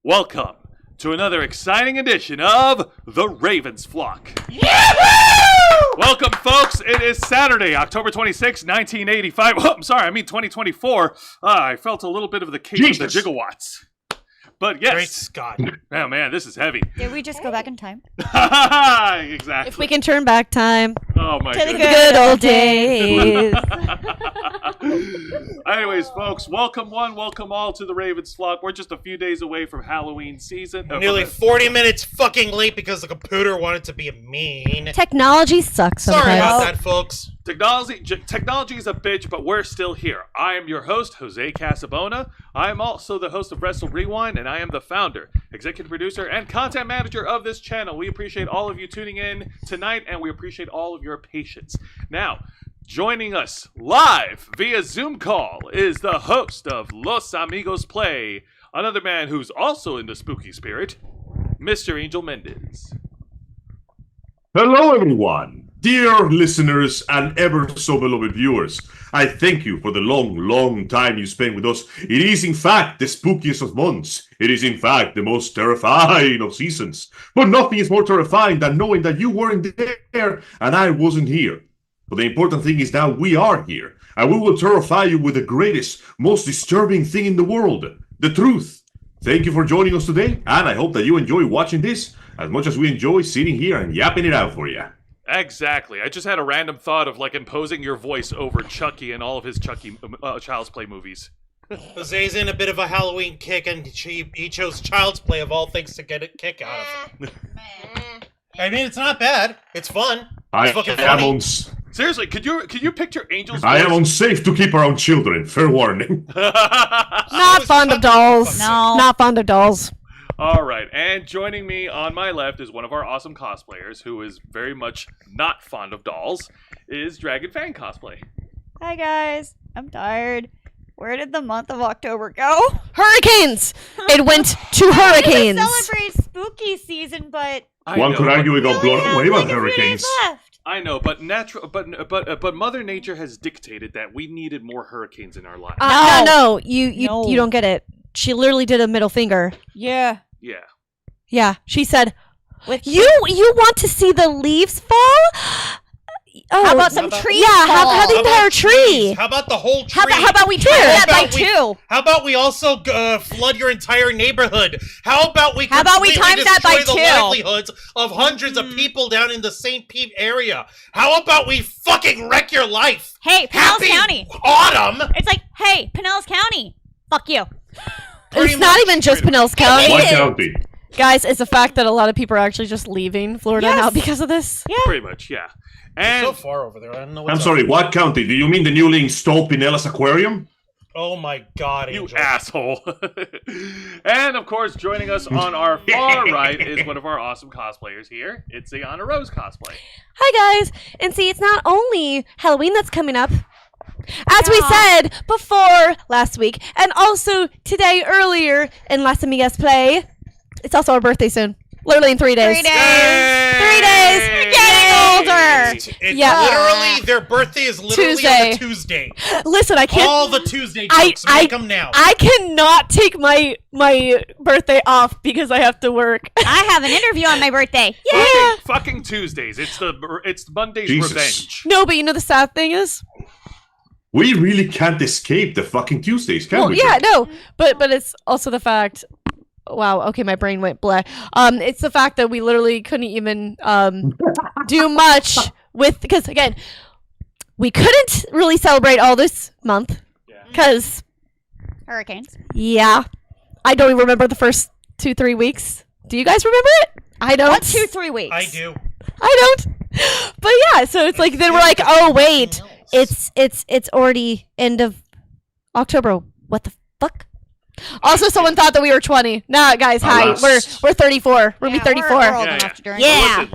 Welcome to another exciting edition of The Ravens Flock. Yahoo! Welcome, folks. It is Saturday, October 26, 1985. Oh, I'm sorry, I mean 2024. I felt a little bit of the case of the gigawatts. But yes. Great Scott. Oh, man, this is heavy. Did we just go back in time? Exactly. If we can turn back time. Oh, my To the goodness. Good old days. Anyways, folks, welcome one, welcome all to the Ravens Flock. We're just a few days away from Halloween season. Nearly 40 minutes fucking late because the computer wanted to be mean. Technology sucks sometimes. Sorry about that, folks. Technology is a bitch, but we're still here. I am your host, Jose Casabona. I am also the host of Wrestle Rewind, and I am the founder, executive producer, and content manager of this channel. We appreciate all of you tuning in tonight, and we appreciate all of your patience. Now, joining us live via Zoom call is the host of Los Amigos Play, another man who's also in the spooky spirit, Mr. Angel Mendez. Hello, everyone, dear listeners and ever so beloved viewers. I thank you for the long time you spent with us. It is, in fact, the spookiest of months. It is, in fact, the most terrifying of seasons. But nothing is more terrifying than knowing that you weren't there and I wasn't here. But the important thing is that we are here, and we will terrify you with the greatest, most disturbing thing in the world, the truth. Thank you for joining us today, and I hope that you enjoy watching this as much as we enjoy sitting here and yapping it out for you. Exactly. I just had a random thought of like imposing your voice over Chucky and all of his Chucky Child's Play movies. Jose's in a bit of a Halloween kick, and he chose Child's Play of all things to get a kick out of. I mean, it's not bad. It's fun. It's fucking funny. Seriously, could you picture Angel's voice? I am unsafe to keep around children. Fair warning. Not fond of dolls. No. Not fond of dolls. All right, and joining me on my left is one of our awesome cosplayers who is very much not fond of dolls, is Dragon Fang Cosplay. Hi guys, I'm tired. Where did the month of October go? Hurricanes! It went to hurricanes. We celebrate spooky season, but One could argue we got blown away by like a few hurricanes. days left. I know, but but Mother Nature has dictated that we needed more hurricanes in our lives. No, you No. don't get it. She literally did a middle finger. Yeah. Yeah. Yeah, she said, With you want to see the leaves fall? Oh, How about some trees? Yeah, fall? how the entire tree. How about the whole tree? How about we try that by two? How about we also flood your entire neighborhood? How about we How about we completely times that by destroy the two? livelihoods of hundreds of people down in the St. Pete area? How about we fucking wreck your life? Hey, Pinellas Happy County. Autumn! It's like, hey, Pinellas County. Fuck you. Pretty It's not much. even just Pinellas County. What county? Guys, it's a fact that a lot of people are actually just leaving Florida Yes. now because of this. Yeah. Pretty much, yeah. And So far over there, I don't know what's I'm up. sorry, what county? Do you mean the newly installed Pinellas Aquarium? Oh my god, you Angel. asshole. And of course, joining us on our far right is one of our awesome cosplayers here. It's Ayana Rose Cosplay. Hi, guys. And see, it's not only Halloween that's coming up. As we said before last week, and also today earlier in Las Amigas Play, it's also our birthday soon. Literally in 3 days. 3 days. 3 days. We're getting older. It's Yeah. literally, their birthday is literally Tuesday. on a Tuesday. Listen, I can't. All the Tuesday jokes, make them now. I cannot take my birthday off because I have to work. I have an interview on my birthday. Yeah. Fucking Tuesdays. It's Monday's Jesus. revenge. No, but you know the sad thing is. We really can't escape the fucking Tuesdays, can Well, we? yeah, no, but it's also the fact. Wow. Okay, my brain went blah. It's the fact that we literally couldn't even do much with because again, we couldn't really celebrate all this month because Hurricanes. yeah, I don't even remember the first 2-3 weeks. Do you guys remember it? I don't. 1, 2, 3 weeks. I do. I don't. But yeah, so it's like then we're like, oh wait, it's already end of October. What the fuck? Also, someone thought that we were 20. Nah, guys, hi. Alas. We're 34. We're gonna be 34. We're old Yeah, enough yeah. to drink. Yeah.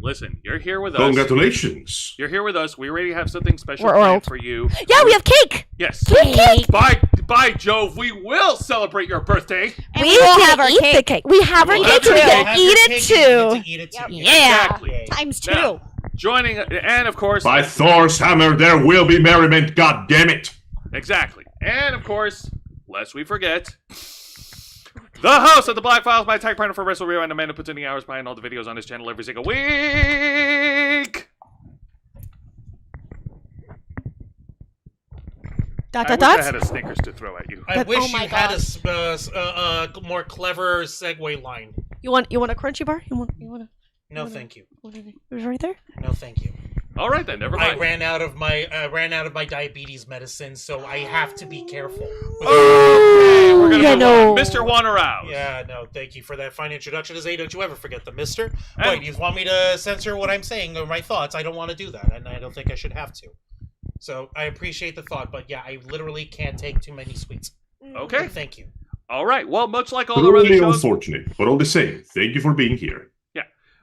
Listen. You're here with us. Congratulations. You're here with us. We already have something special We're planned old. for you. Yeah, we have cake. Yes. Cake. By Jove, we will celebrate your birthday. And we will have our eat cake. the cake. We have our We'll cake, have so your we cake. can Have eat your it cake and you too. get to eat it too. Yeah. Exactly. Times 2. Now, joining, and of course, By Thor's hammer, there will be merriment, god damn it. exactly, and of course, lest we forget, The host of the Black Files, my tag partner for Wrestle Rewind, the man who puts in the hours behind all the videos on his channel every single week. Dot, I dot, wish I dot. had a Snickers to throw at you. I wish oh my you had a more clever segue line. You want a crunchy bar? You want No, thank you. it was right there. No, thank you. All right then, never I mind. ran out of my diabetes medicine, so I have to be careful. Okay, we're gonna Yeah, move no. on. Mr. Juan Arouse. Yeah, no, thank you for that fine introduction. As don't you ever forget the mister. And- Wait, you want me to censor what I'm saying or my thoughts? I don't want to do that, and I don't think I should have to. So I appreciate the thought, but yeah, I literally can't take too many sweets. Okay. But thank you. All right. Well, much like all our other Truly shows, unfortunate, but all the same, thank you for being here.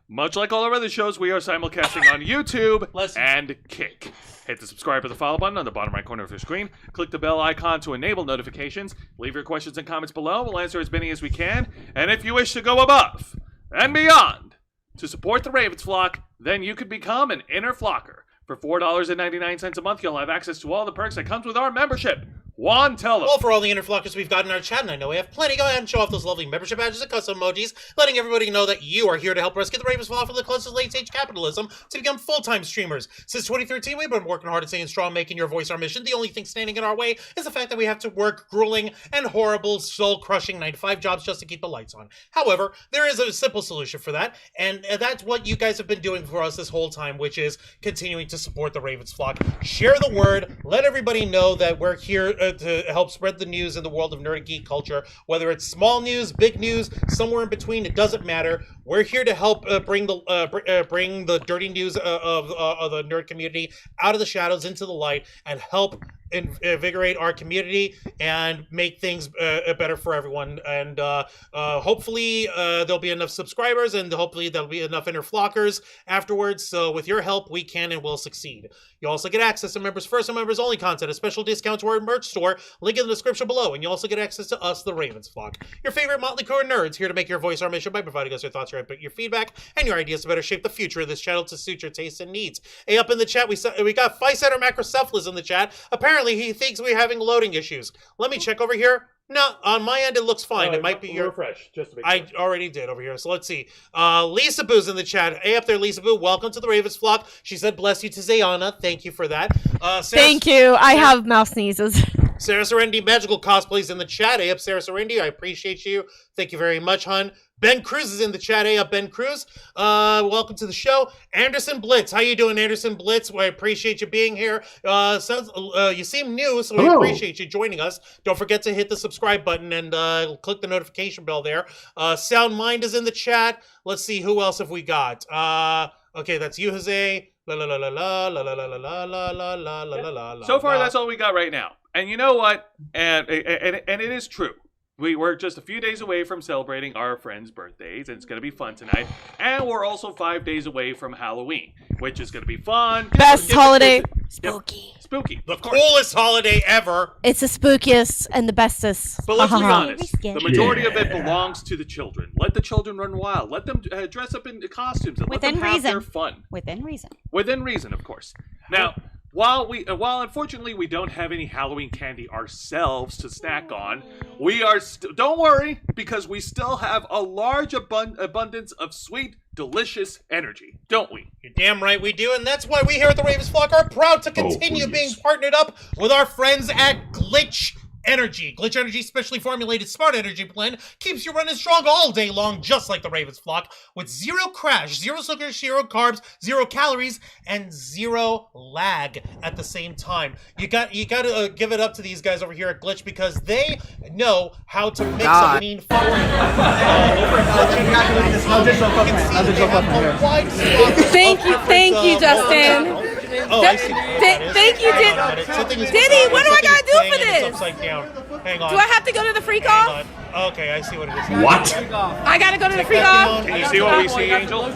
much like all our other shows, we are simulcasting on YouTube and Kick. Hit the subscribe or the follow button on the bottom right corner of your screen. Click the bell icon to enable notifications. Leave your questions and comments below. We'll answer as many as we can. And if you wish to go above and beyond to support the Ravens flock, then you could become an inner flocker. For $4.99 a month, you'll have access to all the perks that comes with our membership. Juan, tell them. Well, for all the interflockers we've got in our chat, and I know we have plenty, go ahead and show off those lovely membership badges and custom emojis, letting everybody know that you are here to help rescue the Ravens flock from the closest late-stage capitalism to become full-time streamers. Since 2013, we've been working hard and staying strong, making your voice our mission. The only thing standing in our way is the fact that we have to work grueling and horrible, soul-crushing 9-to-5 jobs just to keep the lights on. However, there is a simple solution for that, and that's what you guys have been doing for us this whole time, which is continuing to support the Ravens flock. Share the word. Let everybody know that we're here to help spread the news in the world of nerd and geek culture. Whether it's small news, big news, somewhere in between, it doesn't matter. We're here to help bring the dirty news of the nerd community out of the shadows into the light and help invigorate our community and make things better for everyone. And hopefully there'll be enough subscribers, and hopefully there'll be enough inner flockers afterwards. So with your help, we can and will succeed. You also get access to members first and members only content, a special discount to our merch store, link in the description below, and you also get access to us, the Ravens flock, your favorite motley crew of nerds, here to make your voice our mission by providing us your thoughts, your input, your feedback, and your ideas to better shape the future of this channel to suit your tastes and needs. Hey, up in the chat, we got Physetter Macrocephalus in the chat. Apparently, he thinks we're having loading issues. Let me check over here. No, on my end it looks fine. It might be your refresh. Just to make I already did over here. So let's see. Lisa Boo's in the chat. Hey up there, Lisa Boo. Welcome to the Ravens flock. She said, "Bless you to Zayana." Thank you for that. Thank you. I have mouth sneezes. Sarah Serendi Magical Cosplays in the chat. Hey up, Sarah Serendi. I appreciate you. Thank you very much, hon. Ben Cruz is in the chat. Hey up, Ben Cruz. Welcome to the show. Anderson Blitz. How you doing, Anderson Blitz? I appreciate you being here. You seem new, so we appreciate you joining us. Don't forget to hit the subscribe button and click the notification bell there. Sound Mind is in the chat. Let's see, who else have we got? Okay, that's you, Jose. So far, that's all we got right now. And you know what? And it is true. We're just a few days away from celebrating our friends' birthdays, and it's going to be fun tonight. And we're also 5 days away from Halloween, which is going to be fun. Best holiday. Spooky. Spooky. The coolest holiday ever. It's the spookiest and the bestest. But let's be honest. Yeah. The majority of it belongs to the children. Let the children run wild. Let them dress up in costumes and let them have their fun. Within reason. Within reason, of course. Now, while unfortunately we don't have any Halloween candy ourselves to snack on, we are don't worry, because we still have a large abundance of sweet, delicious energy, don't we? You're damn right we do, and that's why we here at the Ravens flock are proud to continue being partnered up with our friends at Glitch Energy. Glitch Energy specially formulated smart energy blend keeps you running strong all day long, just like the Ravens flock, with zero crash, zero sugar, zero carbs, 0 calories, and 0 lag at the same time. You got to give it up to these guys over here at Glitch, because they know how to mix a mean food. Thank you, Justin. Oh, I see. Thank you, Diddy. What do I gotta do for this? Upside down. Hang on. Do I have to go to the freak off? Okay, I see what it is. What? I gotta go to the freak off? Can you see what we see, Angel?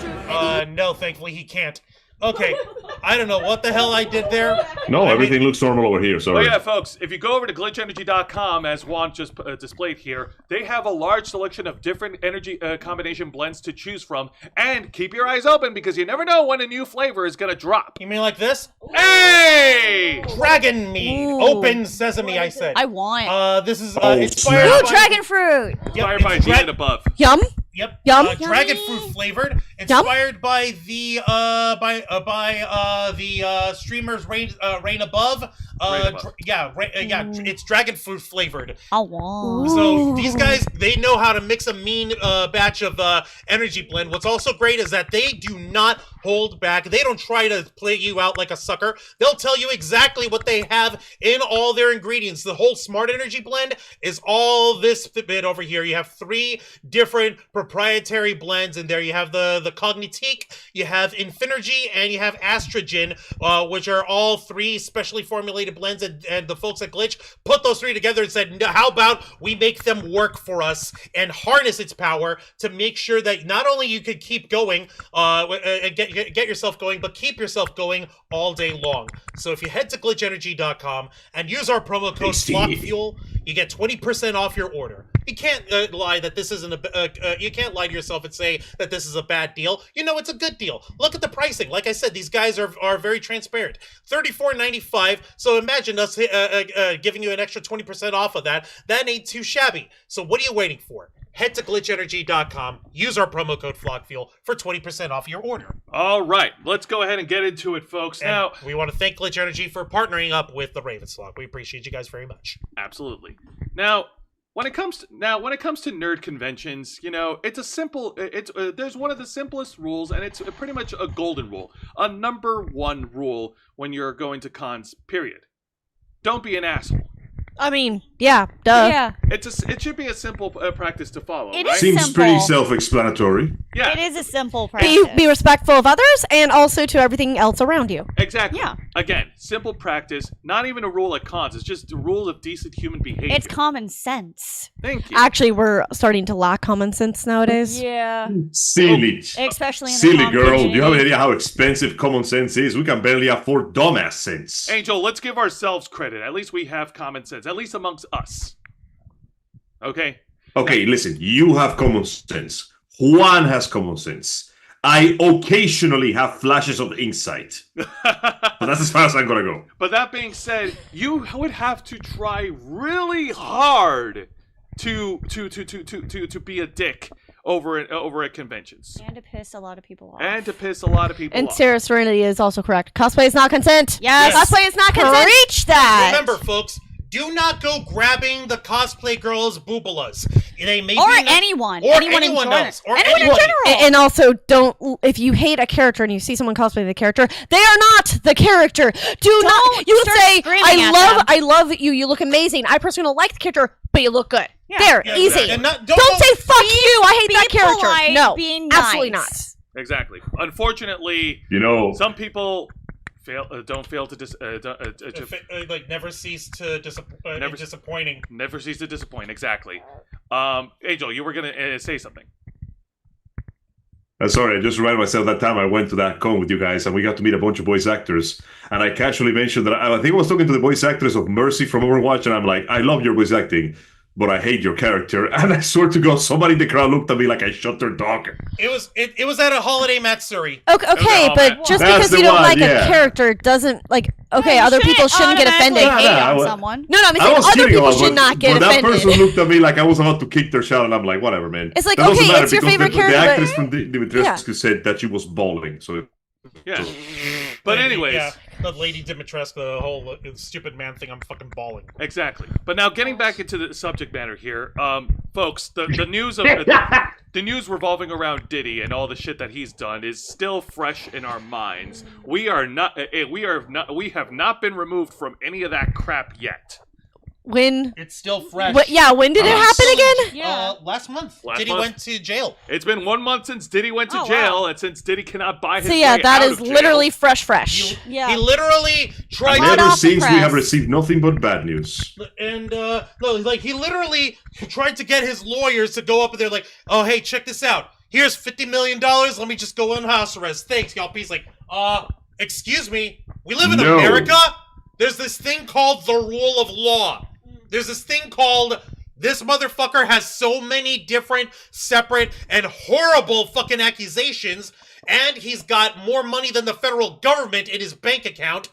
No, thankfully he can't. Okay, I don't know what the hell I did there. No, everything looks normal over here. But Sorry. yeah, folks, if you go over to glitchenergy.com, as Juan just displayed here, they have a large selection of different energy combination blends to choose from. And keep your eyes open because you never know when a new flavor is going to drop. You mean like this? Hey! Dragon mead. Ooh. Open sesame, I said. I want. This is Oh, inspired Ooh, by... dragon fruit. Inspired by it's D and above. Yum. Yep. Yum. Dragon Yummy. fruit flavored, inspired by the streamers Rain Above. Rain Above. It's dragon fruit flavored. I want. So these guys, they know how to mix a mean batch of energy blend. What's also great is that they do not hold back. They don't try to play you out like a sucker. They'll tell you exactly what they have in all their ingredients. The whole smart energy blend is all this bit over here. You have 3 different proprietary blends in there. You have the Cognitique, you have Infinergy, and you have Astrogen, which are all 3 specially formulated blends. And the folks at Glitch put those 3 together and said, how about we make them work for us and harness its power to make sure that not only you could keep going, get yourself going, but keep yourself going all day long. So if you head to glitchenergy.com and use our promo code FLOCKFUEL, you get 20% off your order. You can't lie that this isn't you can't lie to yourself and say that this is a bad deal. You know it's a good deal. Look at the pricing. Like I said, these guys are very transparent. $34.95. So imagine us giving you an extra 20% off of that. That ain't too shabby. So what are you waiting for? Head to glitchenergy.com. Use our promo code FLOCKFUEL for 20% off your order. All right, let's go ahead and get into it, folks. And Now, we want to thank Glitch Energy for partnering up with the Ravens Flock. We appreciate you guys very much. absolutely. Now, when it comes to nerd conventions, you know, it's a simple. There's one of the simplest rules, and it's pretty much a golden rule, a number 1 rule when you're going to cons. Period. Don't be an asshole. I mean, yeah, duh. Yeah, It should be a simple practice to follow, It right? is Seems simple. pretty self-explanatory. Yeah, it is a simple practice. Be respectful of others and also to everything else around you. exactly. Yeah. Again, simple practice. Not even a rule at cons. It's just the rules of decent human behavior. It's common sense. Thank you. Actually, we're starting to lack common sense nowadays. Yeah, Silly. especially in the Silly con girl. Do you have community. any idea how expensive common sense is? We can barely afford dumbass sense. Angel, let's give ourselves credit. At least we have common sense, at least amongst us. Okay? Okay, listen. You have common sense. Juan has common sense. I occasionally have flashes of insight. But that's as far as I'm gonna go. But that being said, you would have to try really hard to be a dick over at conventions. And to piss a lot of people off. And to piss a lot of people And off. Sarah Serenity is also correct. Cosplay is not consent. Yes. Cosplay is not consent. Preach that. Remember, folks, do not go grabbing the cosplay girls' boobalas. They may Or be anyone. or anyone in anyone general. else, or anyone in anybody. general. And also, don't. If you hate a character and you see someone cosplay the character, they are not the character. Do not. You start say, screaming at them. I love you. You look amazing. I personally don't like the character, but you look good. Yeah. There, Yeah, easy. exactly. And Don't go- say fuck you. I hate Be that character. polite, No, be absolutely not. nice. Exactly. Unfortunately, You know, some people don't fail to like never cease to Never- disappointing. never cease to disappoint. Exactly. Angel, you were gonna say something. sorry, I just reminded myself that time I went to that con with you guys and we got to meet a bunch of voice actors. And I casually mentioned that I think I was talking to the voice actress of Mercy from Overwatch, and I'm like, I love your voice acting, but I hate your character. And I swear to God, somebody in the crowd looked at me like I shot their dog. It was at a holiday Matsuri. Okay, Oh, but man. just That's because the you don't one, like yeah. a character doesn't like. Okay, Yeah, you other people shouldn't get automatically offended. hate No, on no, someone. No, I'm I saying was other kidding people about, should not get but that offended. person looked at me like I was about to kick their shot, and I'm like, whatever, man. It's like, That doesn't okay, matter it's your because favorite the character, but- actress from Dimitrescu said that she was bawling, so... Yeah. But anyways, Yeah, the Lady Dimitrescu, the whole stupid man thing, I'm fucking bawling. exactly. But now getting back into the subject matter here, folks, the news of the news revolving around Diddy and all the shit that he's done is still fresh in our minds. We have not been removed from any of that crap yet. When? It's still fresh. When did it happen again? Yeah. Last month. Last Diddy month. went to jail. It's been 1 month since Diddy went to Oh, jail, wow. and since Diddy cannot buy his So yeah, way that out is of jail. literally fresh. Yeah. He literally tried Hot Ever off the since we press. have received nothing but bad news. and no, like he literally tried to get his lawyers to go up and they're like, "Oh, hey, check this out. Here's $50 million. Let me just go on house arrest. Thanks, y'all." He's like, Excuse me, we live in No. America? There's this thing called the rule of law. There's this thing called this motherfucker has so many different, separate, and horrible fucking accusations, and he's got more money than the federal government in his bank account.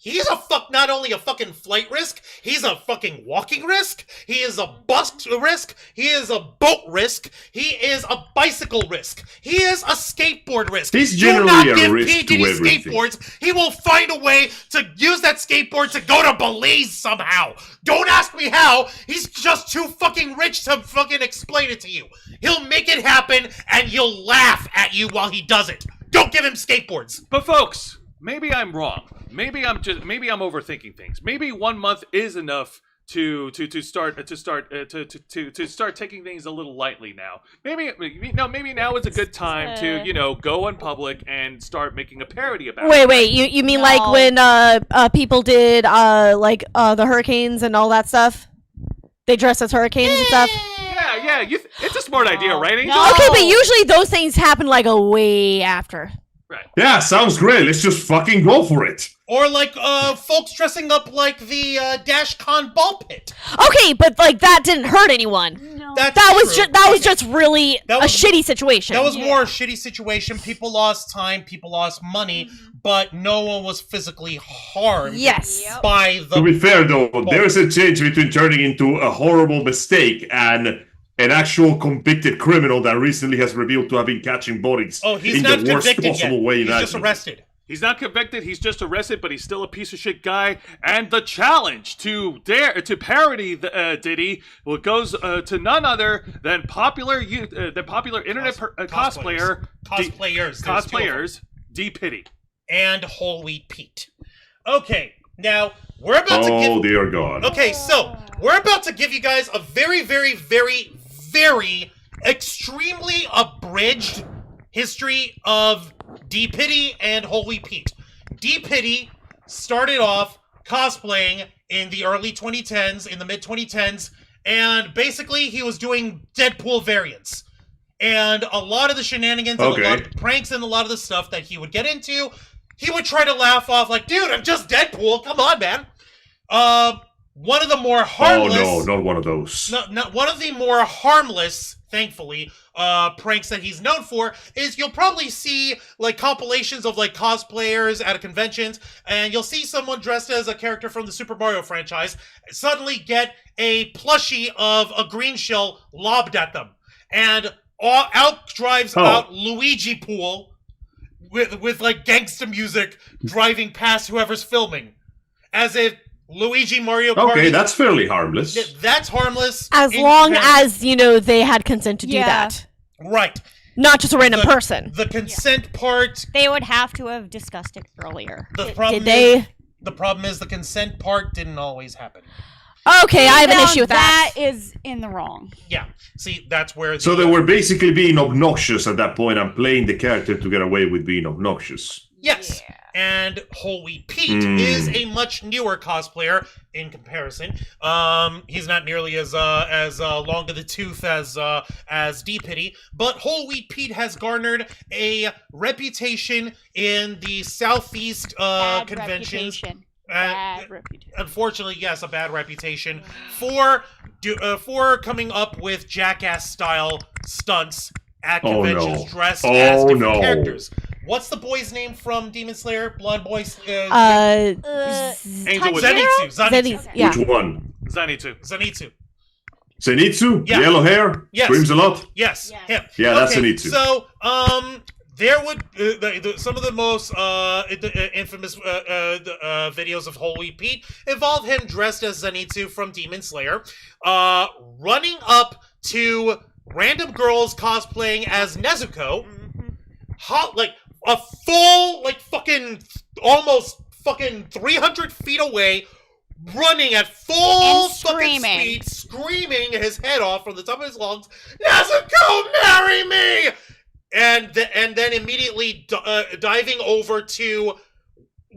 He's not only a fucking flight risk, he's a fucking walking risk, he is a bus risk, he is a boat risk, he is a bicycle risk, he is a skateboard risk. He's Do generally not a give risk P. to Diddy everything. skateboards. He will find a way to use that skateboard to go to Belize somehow. Don't ask me how. He's just too fucking rich to fucking explain it to you. He'll make it happen and you'll laugh at you while he does it. Don't give him skateboards. But folks, maybe I'm wrong. Maybe I'm overthinking things. Maybe 1 month is enough to start taking things a little lightly now. Maybe now is a good time to go in public and start making a parody about it. Wait, you mean No. like when people did the hurricanes and all that stuff? They dressed as hurricanes and stuff. Yeah. It's a smart idea, right, Angel? No. Okay, but usually those things happen like a way after. Right. Yeah, sounds great. Let's just fucking go for it. Or like folks dressing up like the DashCon ball pit. Okay, but like that didn't hurt anyone. No. That's That was true. that was just really That a was- shitty situation. That was more a shitty situation. People lost time, people lost money, but no one was physically harmed Yes. Yep. by the... To be fair, though, there's a change between turning into a horrible mistake and an actual convicted criminal that recently has revealed to have been catching bodies Oh, he's in not the worst convicted yet. possible way He's just imaginable. arrested. He's not convicted, he's just arrested, but he's still a piece of shit guy. And the challenge to parody Diddy goes to none other than popular internet cosplayer, Cosplayers. D. Pity. And Whole Wheat Pete. Okay, now, we're about to give... Oh, dear God. Okay, so, we're about to give you guys a very, very, very, very extremely abridged history of D. Pity and Whole Wheat Pete. D. Pity started off cosplaying in the early 2010s, in the mid-2010s, and basically he was doing Deadpool variants. And a lot of the shenanigans and a lot of the pranks and a lot of the stuff that he would get into, he would try to laugh off like, dude, I'm just Deadpool, come on, man. One of the more harmless... Oh, no, not one of those. One of the more harmless, thankfully, pranks that he's known for is you'll probably see like compilations of like cosplayers at conventions, and you'll see someone dressed as a character from the Super Mario franchise suddenly get a plushie of a green shell lobbed at them, and out drives out Luigi Pool with like gangsta music driving past whoever's filming, as if Luigi Mario Kart. Okay, that's fairly harmless. That's harmless. As long as, they had consent to do that. Right. Not just a random person. The consent part. They would have to have discussed it earlier. The problem Did they? Is, the problem is the consent part didn't always happen. Okay, I have an Now issue with that. That is in the wrong. Yeah. See, that's where... So they were basically being obnoxious at that point and playing the character to get away with being obnoxious. Yes. Yeah. And Whole Wheat Pete is a much newer cosplayer in comparison. He's not nearly as long to the tooth as D. Pity, but Whole Wheat Pete has garnered a reputation in the Southeast Bad conventions. reputation. Bad reputation. Unfortunately, yes, a bad reputation for coming up with jackass-style stunts at Oh, conventions no. dressed Oh, as different no. characters. What's the boy's name from Demon Slayer? Blood Boy? Angel with Zenitsu. Yeah. Which one? Zanitsu. Zenitsu. Zenitsu? Yeah. Yellow hair? Yes. Screams a lot? Yes, Yes. him. Yeah, that's Okay, Zenitsu. So, there would some of the most infamous videos of Whole Wheat Pete involve him dressed as Zenitsu from Demon Slayer, running up to random girls cosplaying as Nezuko, like a full, like fucking almost fucking 300 feet away, running at full And fucking screaming. speed, screaming his head off from the top of his lungs, Nezuko, marry me! And then immediately diving over to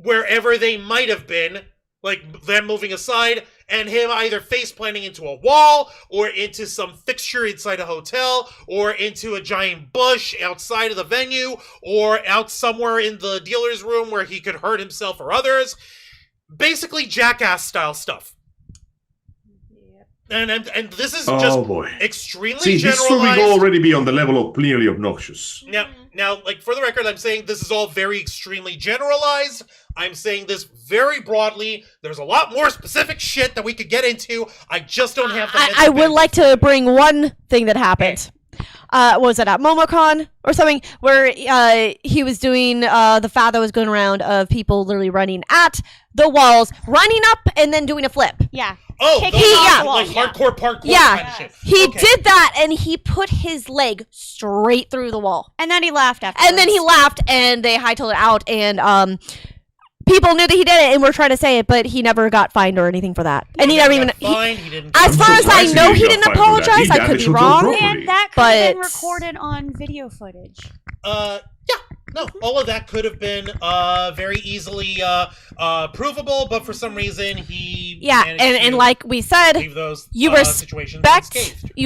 wherever they might have been, like them moving aside, and him either face planting into a wall or into some fixture inside a hotel or into a giant bush outside of the venue or out somewhere in the dealer's room where he could hurt himself or others. Basically jackass style stuff. And this is just extremely See, generalized. this would already be on the level of clearly obnoxious. Now, like, for the record, I'm saying this is all very extremely generalized. I'm saying this very broadly. There's a lot more specific shit that we could get into. I just don't have the I would like to bring one thing that happened. Was it at MomoCon or something where he was doing the fad that was going around of people literally running at the walls, running up and then doing a flip. Yeah. Oh, Kicking like hardcore parkour kind of shit. He did that and he put his leg straight through the wall. And then he laughed after. And then he laughed and they hightailed it out and people knew that he did it and were trying to say it, but he never got fined or anything for that. And he never even. As far as I know, he didn't apologize. I could be wrong. And that could have been recorded on video footage. Yeah. No, all of that could have been very easily provable, but for some reason he and like we said, those, you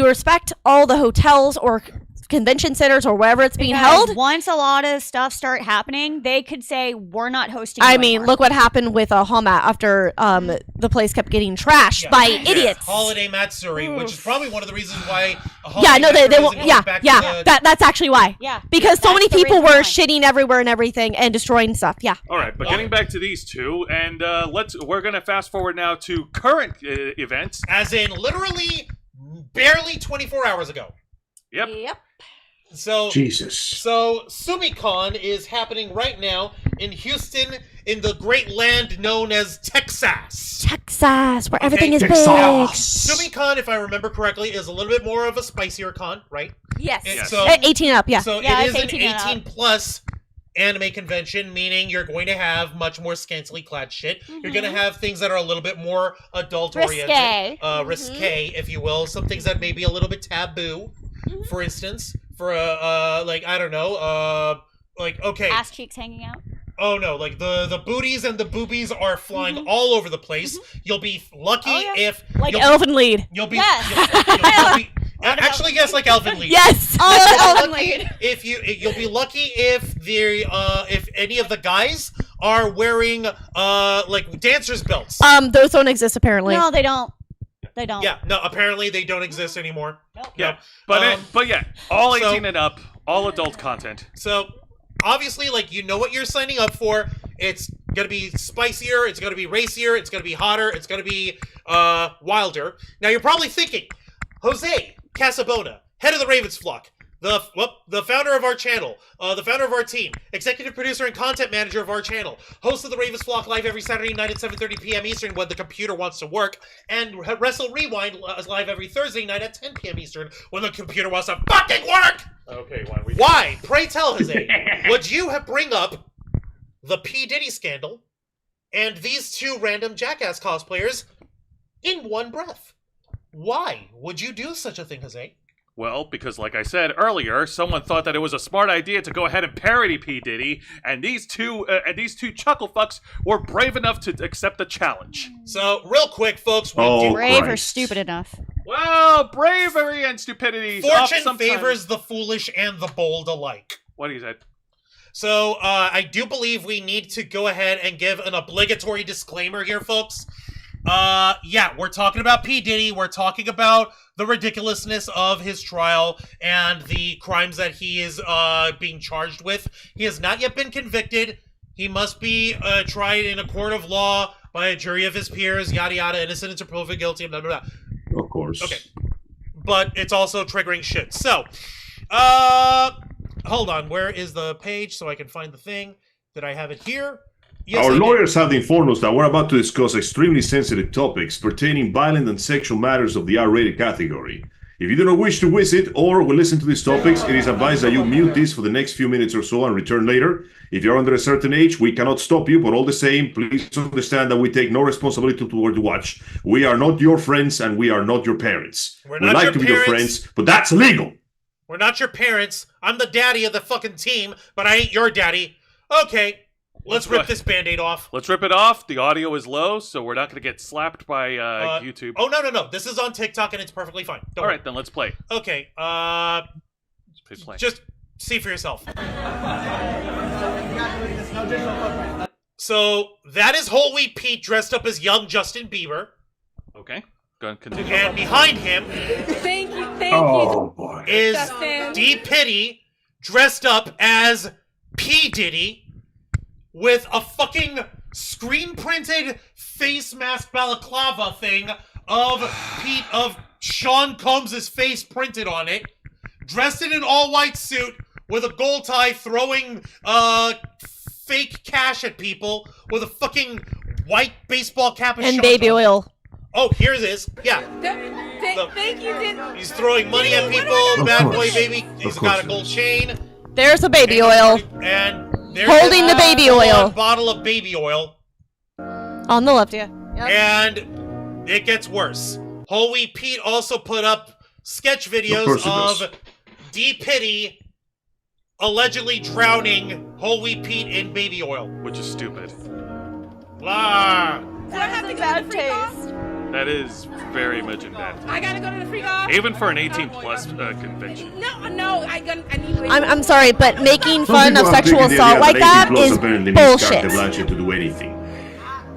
respect all the hotels or convention centers or wherever it's being held. Once a lot of stuff start happening, they could say we're not hosting. I mean, look what happened with Hama after the place kept getting trashed by idiots. Holiday Matsuri, which is probably one of the reasons why. They won't. That's actually why. Yeah, because so many people were shitting everywhere and everything and destroying stuff. Yeah. All right, but getting back to these two, and we're gonna fast forward now to current events, as in literally barely 24 hours ago. Yep. So Jesus. So TsumiCon is happening right now in Houston, in the great land known as Texas. Texas, where everything is Texas. big. TsumiCon, if I remember correctly, is a little bit more of a spicier con, right? Yes. So 18 up, yeah. So yeah, it is an 18 18 plus anime convention, meaning you're going to have much more scantily clad shit. You're going to have things that are a little bit more adult oriented, risque, if you will. Some things that may be a little bit taboo. For instance, for like, I don't know, like, okay, ass cheeks hanging out. Oh no, like the booties and the boobies are flying all over the place. You'll be lucky if Elven Lead. You'll be, Yes. actually, yes, like Elven Lead. Yes. Elven Lead. You'll be lucky if any of the guys are wearing like dancers belts. Those don't exist apparently. No, they don't. They don't. Yeah, no, apparently they don't exist anymore. Nope. Yeah, but yeah, all 18 and up, all adult content. So, obviously, like, you know what you're signing up for. It's gonna be spicier, it's gonna be racier, it's gonna be hotter, it's gonna be wilder. Now, you're probably thinking, Jose Casabona, head of the Ravens flock, the founder of our channel, the founder of our team, executive producer and content manager of our channel, host of the Ravens Flock live every Saturday night at 7:30 p.m. Eastern when the computer wants to work, and Wrestle Rewind live every Thursday night at 10 p.m. Eastern when the computer wants to fucking work! Okay, Why? Pray tell, Jose, would you bring up the P. Diddy scandal and these two random jackass cosplayers in one breath? Why would you do such a thing, Jose? Well, because like I said earlier, someone thought that it was a smart idea to go ahead and parody P. Diddy, and these two chuckle fucks were brave enough to accept the challenge. So, real quick, folks, brave or stupid enough. Well, bravery and stupidity. Fortune favors the foolish and the bold alike. What do you say? So, I do believe we need to go ahead and give an obligatory disclaimer here, folks. Yeah, we're talking about P. Diddy. We're talking about the ridiculousness of his trial and the crimes that he is being charged with. He has not yet been convicted. He must be tried in a court of law by a jury of his peers, yada yada, innocent until proven guilty, blah blah blah. Of course. Okay. But it's also triggering shit. So, hold on. Where is the page so I can find the thing? Did I have it here? Yes, Our lawyers have informed us that we're about to discuss extremely sensitive topics pertaining violent and sexual matters of the R-rated category. If you do not wish to visit or will listen to these topics, it is advised that you mute this for the next few minutes or so and return later. If you're under a certain age, we cannot stop you, but all the same, please understand that we take no responsibility toward the watch. We are not your friends and we are not your parents. We'd like to be your friends, but that's illegal. We're not your parents. I'm the daddy of the fucking team, but I ain't your daddy. Okay. Let's rip this Band-Aid off. Let's rip it off. The audio is low, so we're not going to get slapped by YouTube. Oh, no. This is on TikTok, and it's perfectly fine. Don't All worry. right, then let's play. Okay, Let's play. just see for yourself. So, that is Whole Wheat Pete dressed up as young Justin Bieber. Okay, go ahead, continue. And behind him Thank you. Oh boy. is Justin. D. Pitty dressed up as P. Diddy with a fucking screen-printed face mask balaclava thing of Sean Combs' face printed on it, dressed in an all-white suit with a gold tie, throwing fake cash at people with a fucking white baseball cap And baby oil. Oh, here it is. Yeah. Thank you, Diddy. He's throwing money at people. Bad boy, baby. He's got a gold chain. There's a baby oil And there's Holding the baby oil. a bottle of baby oil. on the left. Yeah. Yep. And it gets worse. Whole Wheat Pete also put up sketch videos of D. Pitty allegedly drowning Whole Wheat Pete in baby oil. Which is stupid. Blah. Do I have to go to Bad the free golf? taste. That is very much in bad. I gotta go to the free golf? Even for an 18-plus convention. No, I need I'm sorry, but making Some fun people of have sexual taken the assault idea like that 18 plus is apparently means carte bullshit. blanche to do anything.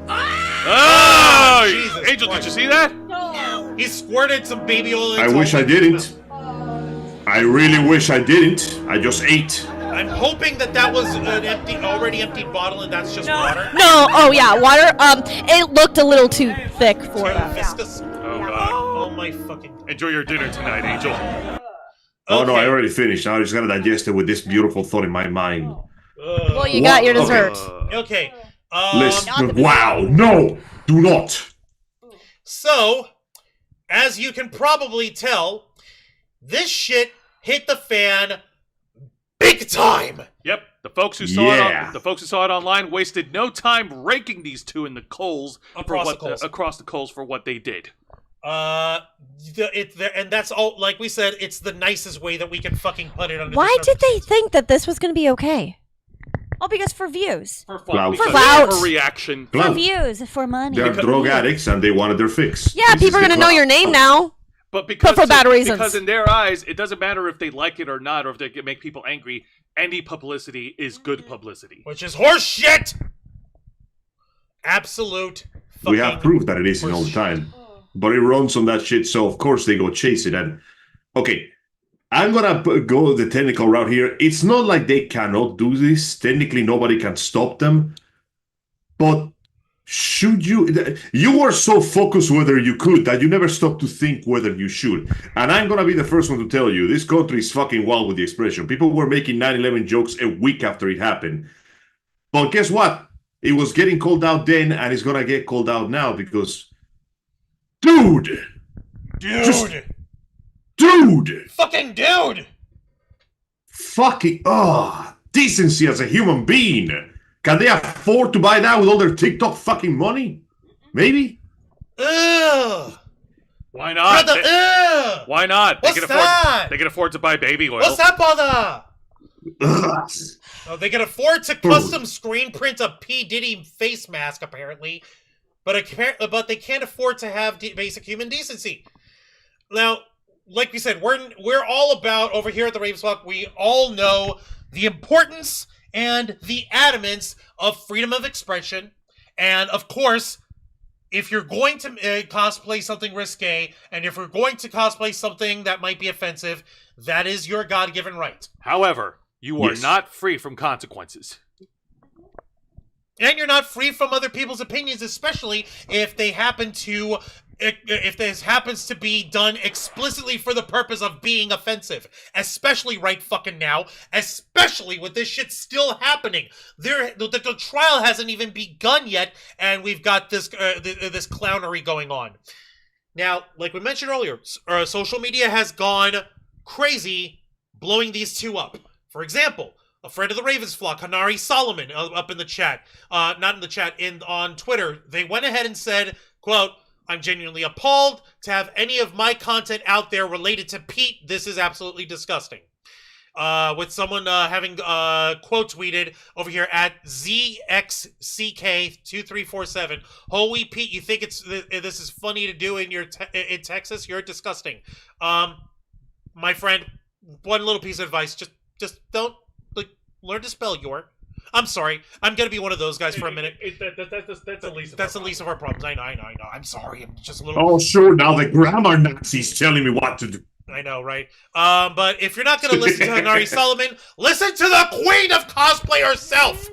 Oh! Jesus Angel, Christ. did you see that? No. He squirted some baby oil into I wish I didn't. I really wish I didn't. I just ate. I'm hoping that was an already emptied bottle and that's just water. No, oh yeah, water. It looked a little too thick for Too that. viscous. Oh, God. Oh my fucking. Enjoy your dinner tonight, Angel. Oh no, I Okay. already finished. Now I just gotta digest it with this beautiful thought in my mind. Well, you got your Okay. dessert. Okay. Listen, wow, no, do not. So, as you can probably tell, this shit hit the fan big time. Yep, the folks who saw Yeah. the folks who saw it online wasted no time ranking these two in the coals across the coals for what they did. And that's all. Like we said, it's the nicest way that we can fucking put it under. Why the did they circumstances. think that this was going to be okay? Oh, because for views. For Clout. because For clout. for reaction. For Clout. views. For money. They're drug addicts and they wanted their fix. Yeah, This is people are the going to know clout. your name now. But because for bad reasons. Because in their eyes, it doesn't matter if they like it or not, or if they make people angry. Any publicity is good publicity. Which is horse shit. Absolute. We have fucking proof that it isn't all the time. But it runs on that shit, so of course they go chase it. And okay, I'm gonna go the technical route here. It's not like they cannot do this. Technically, nobody can stop them. But should you? You were so focused whether you could that you never stopped to think whether you should. And I'm gonna be the first one to tell you, this country is fucking wild with the expression. People were making 9/11 jokes a week after it happened. But guess what? It was getting called out then, and it's gonna get called out now because, dude, fucking dude. fucking, decency as a human being. Can they afford to buy that with all their TikTok fucking money? Maybe. Ugh. Why not? Brother, ugh. Why not? What's that? They can afford to buy baby oil. What's that, brother? Ugh. Oh, they can afford to custom screen print a P. Diddy face mask, apparently, but they can't afford to have basic human decency. Now, like we said, we're all about over here at the Ravens Flock. We all know the importance and the adamance of freedom of expression, and of course, if you're going to cosplay something risque, and if you're going to cosplay something that might be offensive, that is your God-given right. However, you are Yes. not free from consequences. And you're not free from other people's opinions, especially if they happen to, if this happens to be done explicitly for the purpose of being offensive. Especially right fucking now. Especially with this shit still happening. The trial hasn't even begun yet, and we've got this this clownery going on. Now, like we mentioned earlier, social media has gone crazy blowing these two up. For example, a friend of the Ravens Flock, Hanari Solomon, up in the chat, not in the chat, on Twitter, they went ahead and said, quote, "I'm genuinely appalled to have any of my content out there related to Pete. This is absolutely disgusting." with someone having quote tweeted over here at ZXCK2347. Holy Pete, you think this is funny to do in in Texas? You're disgusting. My friend, one little piece of advice: just don't learn to spell your. I'm sorry. I'm gonna be one of those guys for a minute. That's the least. That's the least of our problems. I know. I'm sorry. I'm just a little. Oh, sure. Now the grammar Nazi's telling me what to do. I know, right? But if you're not gonna listen to Hanari Solomon, listen to the queen of cosplay herself,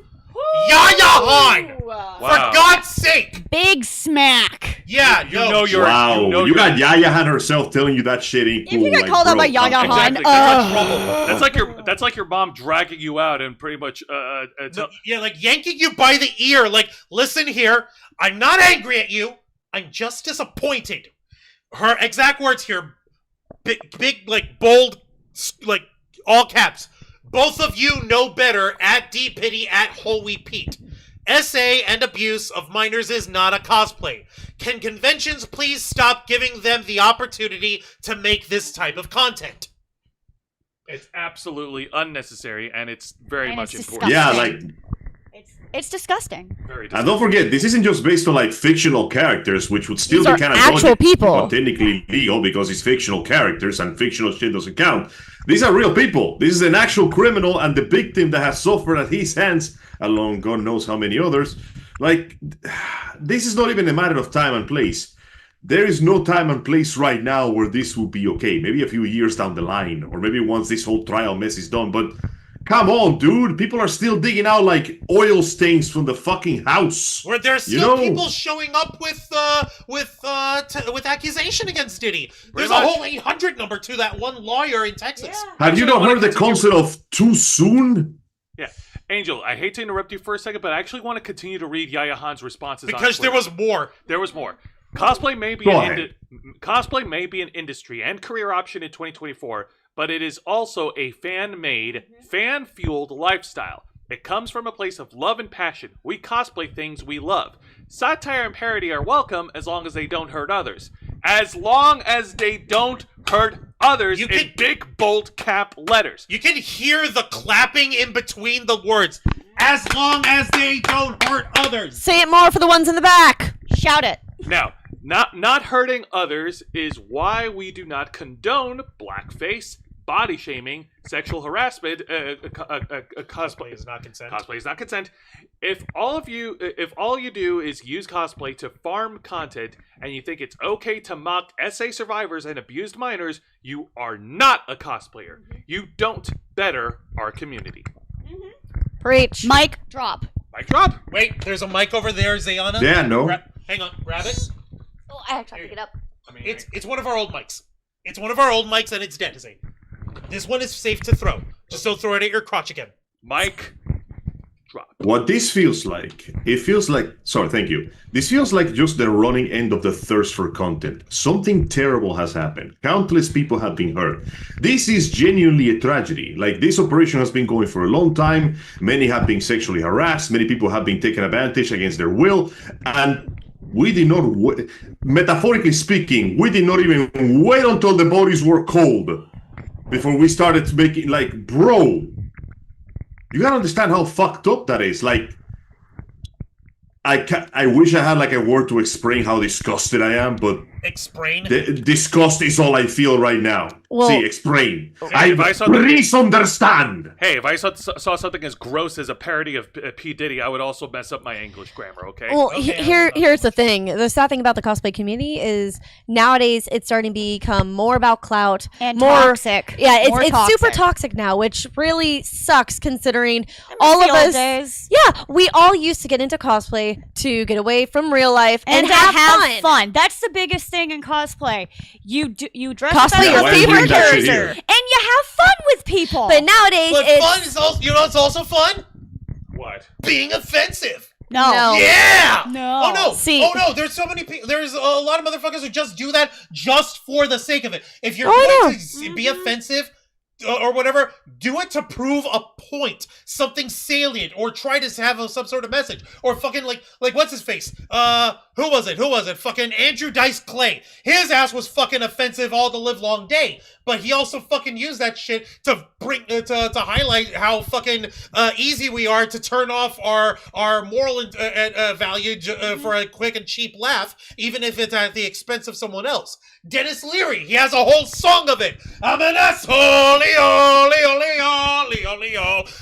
Yaya Han. Wow. For God's sake! Big smack. Yeah, You know you're. Wow, You know you got you're- Yaya Han herself telling you that shit ain't If cool. you get called out by Yaya calm down. Han, Exactly. That's like your mom dragging you out and pretty much Yeah, like yanking you by the ear. Like, listen here. I'm not angry at you. I'm just disappointed. Her exact words here. Big, like, bold, like, all caps. Both of you know better at D-Pity at Holy Pete. SA and abuse of minors is not a cosplay. Can conventions please stop giving them the opportunity to make this type of content? it's absolutely unnecessary and it's very And much it's important. Yeah, disgusting. like, It's disgusting. Very and don't forget, this isn't just based on like fictional characters, which would still These be are kind of actual people. but technically legal because it's fictional characters and fictional shit doesn't count. These are real people. This is an actual criminal and the victim that has suffered at his hands, along God knows how many others. Like, this is not even a matter of time and place. There is no time and place right now where this will be okay. Maybe a few years down the line, or maybe once this whole trial mess is done, but come on, dude. People are still digging out like oil stains from the fucking house. Where there's still people showing up with accusation against Diddy. There's a whole 800 number to that one lawyer in Texas. Have you not heard the concept of too soon? Yeah. Angel, I hate to interrupt you for a second, but I actually want to continue to read Yaya Han's responses Because on there Twitter. was more. There was more. Cosplay may be cosplay may be an industry and career option in 2024, but it is also a fan-made, fan-fueled lifestyle. It comes from a place of love and passion. We cosplay things we love. Satire and parody are welcome as long as they don't hurt others. As long as they don't hurt others in big, bold cap letters. You can hear the clapping in between the words. As long as they don't hurt others. Say it more for the ones in the back. Shout it. Now, not hurting others is why we do not condone blackface, body shaming, sexual harassment. Cosplay is not consent. Cosplay is not consent. If all you do is use cosplay to farm content and you think it's okay to mock SA survivors and abused minors, you are not a cosplayer. You don't better our community. Preach. Mic drop. Mic drop. Wait, there's a mic over there, Zayana. Yeah, no. Hang on, grab it. Oh, I have to pick it up. It's one of our old mics. It's one of our old mics and it's dead, Zay. This one is safe to throw. Just don't throw it at your crotch again. Mic drop. What this feels like, sorry, thank you. This feels like just the running end of the thirst for content. Something terrible has happened. Countless people have been hurt. This is genuinely a tragedy. Like, this operation has been going for a long time. Many have been sexually harassed. Many people have been taken advantage against their will. And we did not, metaphorically speaking, we did not even wait until the bodies were cold before we started making, like, bro, you gotta understand how fucked up that is. Like, I wish I had like a word to explain how disgusted I am, but explain. Disgust is all I feel right now. Well, see, explain. Hey, Please understand. Hey, if I saw something as gross as a parody of P. Diddy, I would also mess up my English grammar, okay? Well, Okay, here's the thing. The sad thing about the cosplay community is nowadays it's starting to become more about clout And more toxic. Yeah, More it's super toxic now, which really sucks considering all the of old us. days. Yeah, we all used to get into cosplay to get away from real life and to have fun. That's the biggest thing in cosplay. You dress Cosplay up as your your why are you favorite doing that shit character, here? and you have fun with people. But nowadays But it's fun is also, you know what's also fun? What? Being offensive. no. Yeah! No. Oh no! See- Oh no! There's so many people. There's a lot of motherfuckers who just do that just for the sake of it. If you're Oh, going no. to be offensive or whatever, do it to prove a point, something salient, or try to have some sort of message, or fucking like what's his face? Who was it? Fucking Andrew Dice Clay. His ass was fucking offensive all the live long day. But he also fucking used that shit to bring to highlight how fucking easy we are to turn off our moral value for a quick and cheap laugh, even if it's at the expense of someone else. Dennis Leary, he has a whole song of it. I'm an asshole, Leo.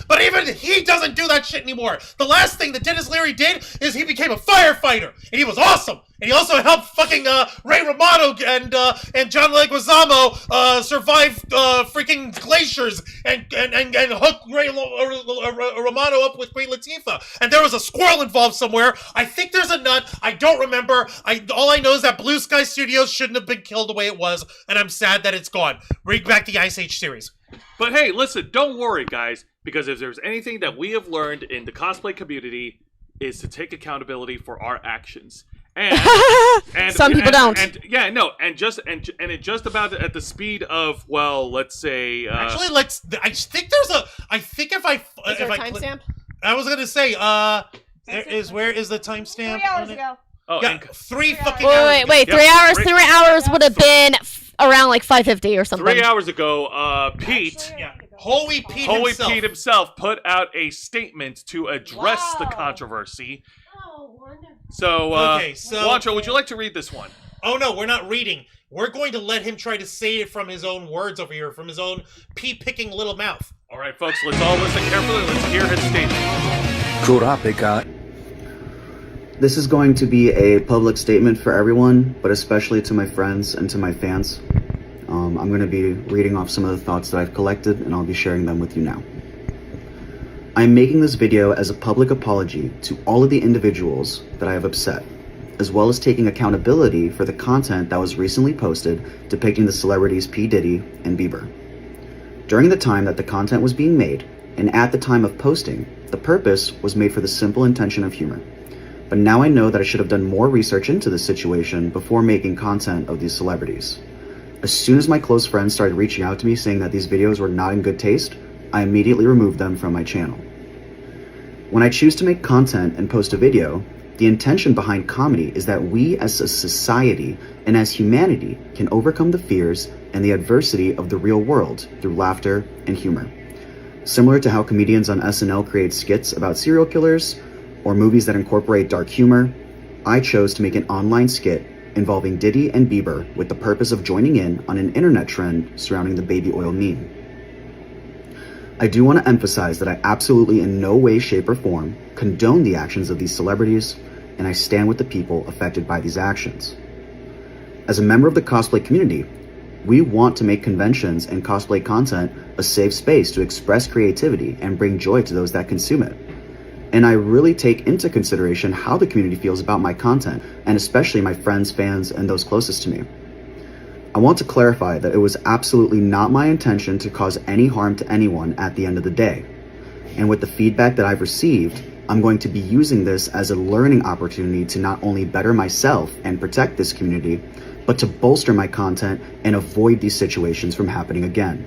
But even he doesn't do that shit anymore. The last thing that Dennis Leary did is he became a firefighter, and he was awesome. And he also helped fucking Ray Romano and John Leguizamo survive freaking glaciers and hook Ray Romano up with Queen Latifah. And there was a squirrel involved somewhere. I think there's a nut. I don't remember. All I know is that Blue Sky Studios shouldn't have been killed the way it was, and I'm sad that it's gone. Bring back the Ice Age series. But hey, listen, don't worry, guys, because if there's anything that we have learned in the cosplay community is to take accountability for our actions. And some people don't. And it just about at the speed of, well, let's say. Actually, I think there's a. I think if I Is there a timestamp? I was gonna say. Where is the timestamp? 3 hours ago. Oh, yeah, and, 3 fucking hours. Wait, Yep. 3 hours. 3 hours would have been around like 5:50 or something. 3 hours ago, Pete. Yeah, Holy Pete himself put out a statement to address the controversy. Oh, wonderful. So Wancho, would you like to read this one? Oh no, we're not reading. We're going to let him try to say it from his own words over here, from his own pea-picking little mouth. All right, folks, let's all listen carefully. Let's hear his statement. Kurapika. This is going to be a public statement for everyone, but especially to my friends and to my fans. I'm going to be reading off some of the thoughts that I've collected, and I'll be sharing them with you now. I'm making this video as a public apology to all of the individuals that I have upset, as well as taking accountability for the content that was recently posted depicting the celebrities P. Diddy and Bieber. During the time that the content was being made, and at the time of posting, the purpose was made for the simple intention of humor. But now I know that I should have done more research into this situation before making content of these celebrities. As soon as my close friends started reaching out to me saying that these videos were not in good taste, I immediately removed them from my channel. When I choose to make content and post a video, the intention behind comedy is that we as a society and as humanity can overcome the fears and the adversity of the real world through laughter and humor. Similar to how comedians on SNL create skits about serial killers or movies that incorporate dark humor, I chose to make an online skit involving Diddy and Bieber with the purpose of joining in on an internet trend surrounding the baby oil meme. I do want to emphasize that I absolutely in no way, shape, or form condone the actions of these celebrities, and I stand with the people affected by these actions. As a member of the cosplay community, we want to make conventions and cosplay content a safe space to express creativity and bring joy to those that consume it. And I really take into consideration how the community feels about my content, and especially my friends, fans, and those closest to me. I want to clarify that it was absolutely not my intention to cause any harm to anyone at the end of the day. And with the feedback that I've received, I'm going to be using this as a learning opportunity to not only better myself and protect this community, but to bolster my content and avoid these situations from happening again.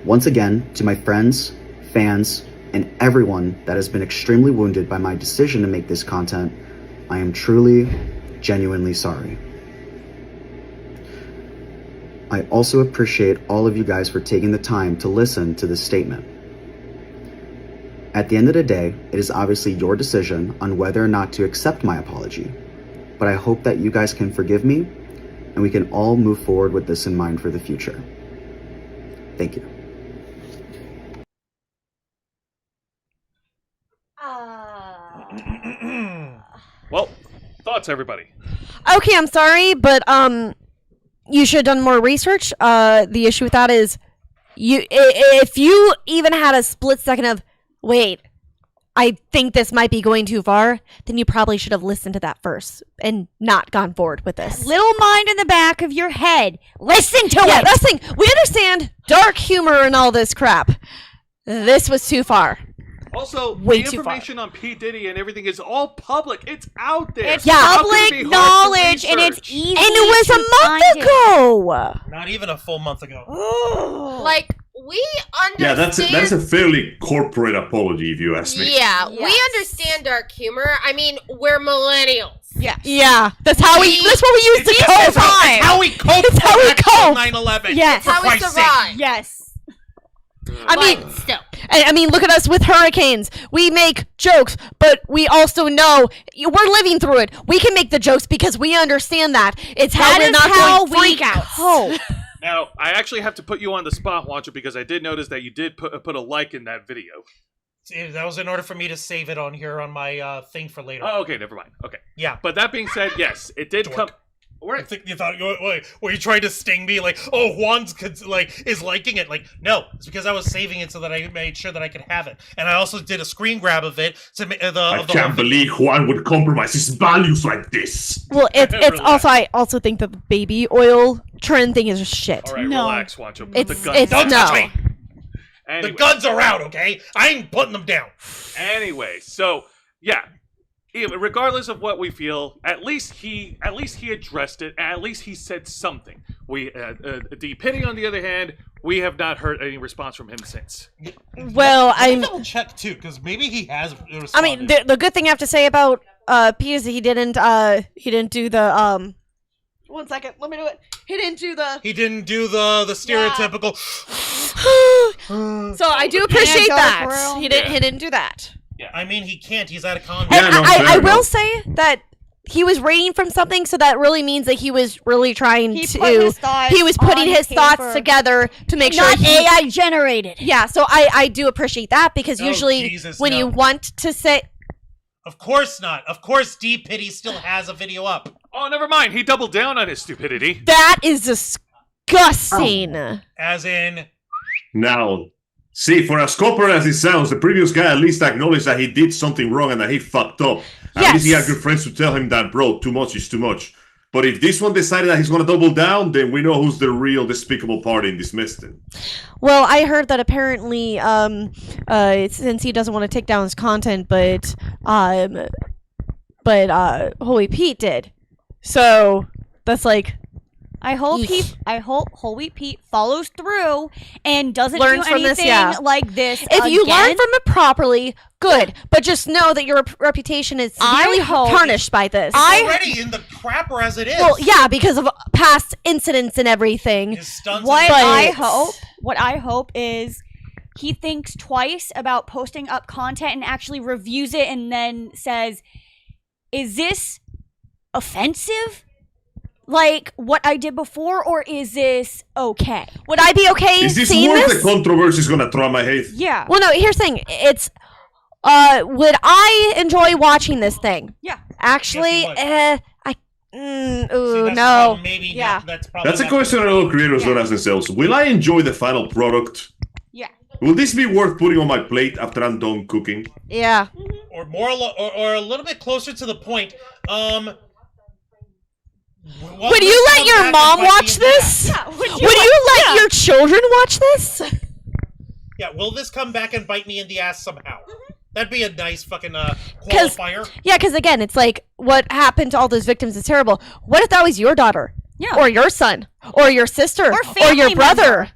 Once again, to my friends, fans, and everyone that has been extremely wounded by my decision to make this content, I am truly, genuinely sorry. I also appreciate all of you guys for taking the time to listen to this statement. At the end of the day, it is obviously your decision on whether or not to accept my apology, but I hope that you guys can forgive me and we can all move forward with this in mind for the future. Thank you. Well, thoughts, everybody? Okay, I'm sorry, but you should have done more research. The issue with that is, if you even had a split second of, wait, I think this might be going too far, then you probably should have listened to that first and not gone forward with this. Little mind in the back of your head. Listen to Yeah, it. that's the thing. We understand dark humor and all this crap. This was too far. Also, Way the too far. information on P. Diddy and everything is all public. It's out there. It's How could it public be hard to knowledge, and it's research? easy. And it was to a month find it. ago. Not even a full month ago. Like, we Yeah, understand. that's a fairly corporate apology, if you ask me. Yeah, we Yes. understand dark humor. I mean, we're millennials. Yes. Yeah, that's what we use to cope. It's how we cope. It's how we cope. 9/11. Yes. For How we Christ's sake. survive. Yes. I mean, But still. I mean, look at us with hurricanes. We make jokes, but we also know we're living through it. We can make the jokes because we understand that. It's how That we're is not how going we freak out. cope. Now, I actually have to put you on the spot, Wancho, because I did notice that you did put a like in that video. That was in order for me to save it on here on my thing for later. Oh, okay, never mind. Okay. Yeah. But that being said, yes, it did Dork. come... I Right. think you thought, were you trying to sting me? Like, oh, Juan's is liking it. Like, no, it's because I was saving it so that I made sure that I could have it, and I also did a screen grab of it to I can't believe Juan would compromise his values like this. Well, it's Relax. also I also think that the baby oil trend thing is shit. All right, No. relax, Wancho. Put It's the guns it's down. Don't touch no. me. Anyway, The guns are out, okay? I ain't putting them down. Anyway, so yeah, regardless of what we feel, at least he addressed it. At least he said something. D. Pitty, on the other hand, we have not heard any response from him since. Well, Let me I'm. double check too, because maybe he has responded. I mean, the good thing I have to say about Pete is that he didn't do the 1 second, let me do it. He didn't do the. he didn't do the stereotypical. So I do appreciate go that through. he didn't do that. I mean, he can't. He's out of con. Yeah, And no, I fair will enough. say that he was reading from something, so that really means that he was really trying He to. put his thoughts He was putting on his thoughts paper. together to make Not sure. AI generated. Yeah, so I do appreciate that because Oh, usually Jesus, when no. you want to say. Of course not. Of course, D. Pitty still has a video up. Oh, never mind. He doubled down on his stupidity. That is disgusting. As in, Now, see, for as corporate as it sounds, the previous guy at least acknowledged that he did something wrong and that he fucked up. At least he had Yes. good friends to tell him that, bro, too much is too much. But if this one decided that he's going to double down, then we know who's the real despicable party and dismissed him. Well, I heard that apparently, since he doesn't want to take down his content, but Holy Pete did. So that's like. I hope Yeesh. Holy Pete follows through and doesn't Learns do from this, anything yeah. like this. If you learn again. from it properly, good. But just know that your reputation is I severely hope- tarnished by this. already in the crapper as it is. Well, yeah, because of past incidents and everything. His stunts What and- I hope is he thinks twice about posting up content and actually reviews it and then says, "Is this offensive? Like what I did before, or is this okay?" Would I be okay Is this seeing worth this? the controversy is going to throw my head? Yeah. Well, no. Here's the thing. It's would I enjoy watching this thing? Yeah. Actually, Yes, I. See, Ooh, that's no. probably- maybe Yeah. that's probably That's a not- question that all creators don't ask themselves. Will I enjoy the final product? Yeah. Will this be worth putting on my plate after I'm done cooking? Yeah. or more, or a little bit closer to the point. Would you let your mom watch this? Yeah. Would you let your children watch this? Yeah, will this come back and bite me in the ass somehow? That'd be a nice fucking qualifier. Yeah, because again, it's like what happened to all those victims is terrible. What if that was your daughter? Yeah. Or your son? Or your sister? Or your family brother? member.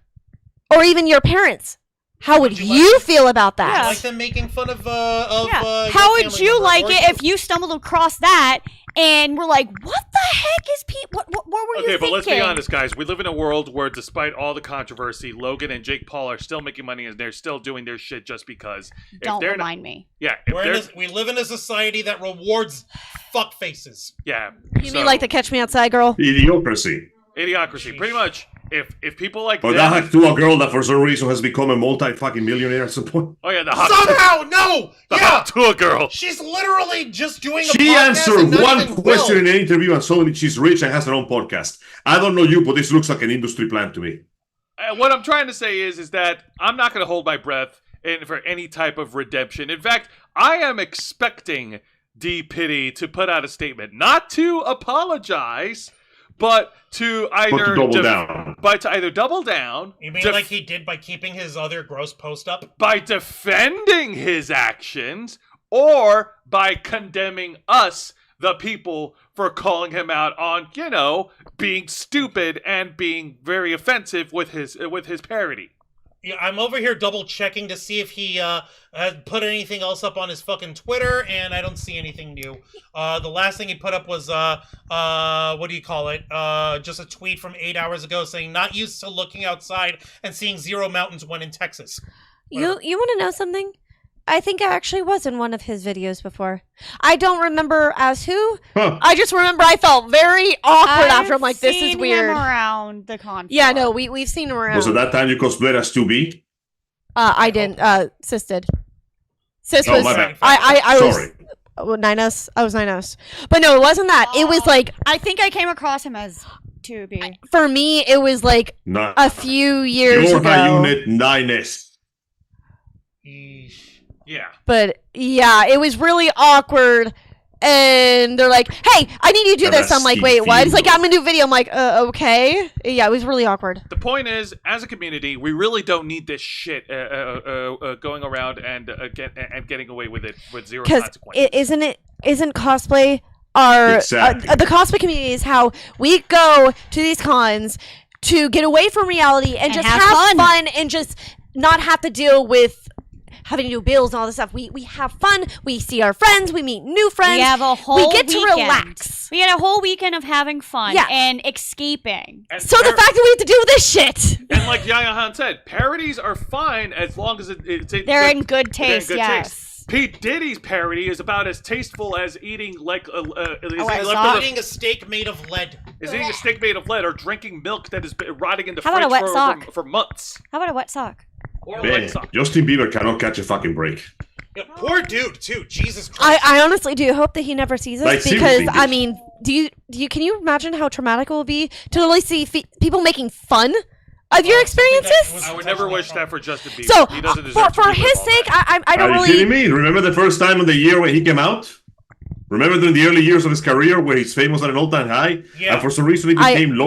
Or even your parents? How would you like you it? feel about I that? like them making fun of Yeah. your How would family you member like or it you. if you stumbled across that and were like, "What the heck is Pete? What were you Okay, thinking?" but let's be honest, guys. We live in a world where, despite all the controversy, Logan and Jake Paul are still making money and they're still doing their shit just because. If Don't they're remind me. Yeah, if they're, We live in a society that rewards fuck faces. yeah. You so, mean like the Catch Me Outside girl? Idiocracy. idiocracy? Pretty much. If people like Or them, that to a girl that for some reason has become a multi-fucking millionaire at some point. oh yeah, the hot, Somehow, no! the Yeah! hot tour girl. She's literally just doing a She podcast answered and not one even question Will. in an interview and suddenly she's rich and has her own podcast. I don't know you, but this looks like an industry plan to me. What I'm trying to say is that I'm not going to hold my breath for any type of redemption. In fact, I am expecting D. Pitty to put out a statement, not to apologize, but to either double down. But to either double down. You mean like he did by keeping his other gross post up? By defending his actions, or by condemning us, the people, for calling him out on, being stupid and being very offensive with his parody. Yeah, I'm over here double checking to see if he had put anything else up on his fucking Twitter, and I don't see anything new. The last thing he put up was what do you call it? Just a tweet from 8 hours ago saying not used to looking outside and seeing zero mountains when in Texas. You want to know something? I think I actually was in one of his videos before. I don't remember as who. Huh. I just remember I felt very awkward I've after. I'm like, this is seen weird. him around the con. Yeah, no, we've seen him around. Was it that time you cosplayed as 2B? I didn't. Sis did. Sis Oh, was. my bad. I was. Sorry. Ninos. I was Ninos. But no, it wasn't that. It was like I think I came across him as 2B. for me. It was like Nah. a few years Your ago. high unit 9S. Yeah. But yeah, it was really awkward. And they're like, "Hey, I need you to do this." I'm like, "Wait, what?" It's like, "I'm gonna do a video." I'm like, "Okay." Yeah, it was really awkward. The point is, as a community, we really don't need this shit going around and getting away with it with zero Because consequences. isn't cosplay our Exactly. the cosplay community is how we go to these cons to get away from reality and just have have fun. fun and just not have to deal with having to do bills and all this stuff. We have fun. We see our friends. We meet new friends. We have a whole We get to weekend. relax. We had a whole weekend of having fun Yeah. and escaping. And So the fact that we have to do this shit. and like Yaya Han said, parodies are fine as long as it's They're in good taste, yes. Pete Diddy's parody is about as tasteful as eating like Eating a steak made of lead. is eating a steak made of lead or drinking milk that has been rotting in the How about a fridge wet sock? for months. How about a wet sock? Or a Man, wet sock. Justin Bieber cannot catch a fucking break. Yeah, poor dude, too. Jesus Christ. I honestly do hope that he never sees us Like, because seriously, I mean, can you imagine how traumatic it will be to really see people making fun of your experiences? I would never wish that for Justin Bieber. So He doesn't deserve to for relive his all sake, that. I don't Are you really. kidding me? Remember the first time of the year when he came out? Remember during the early years of his career where he's famous at an all-time high? Yeah. And for some reason it became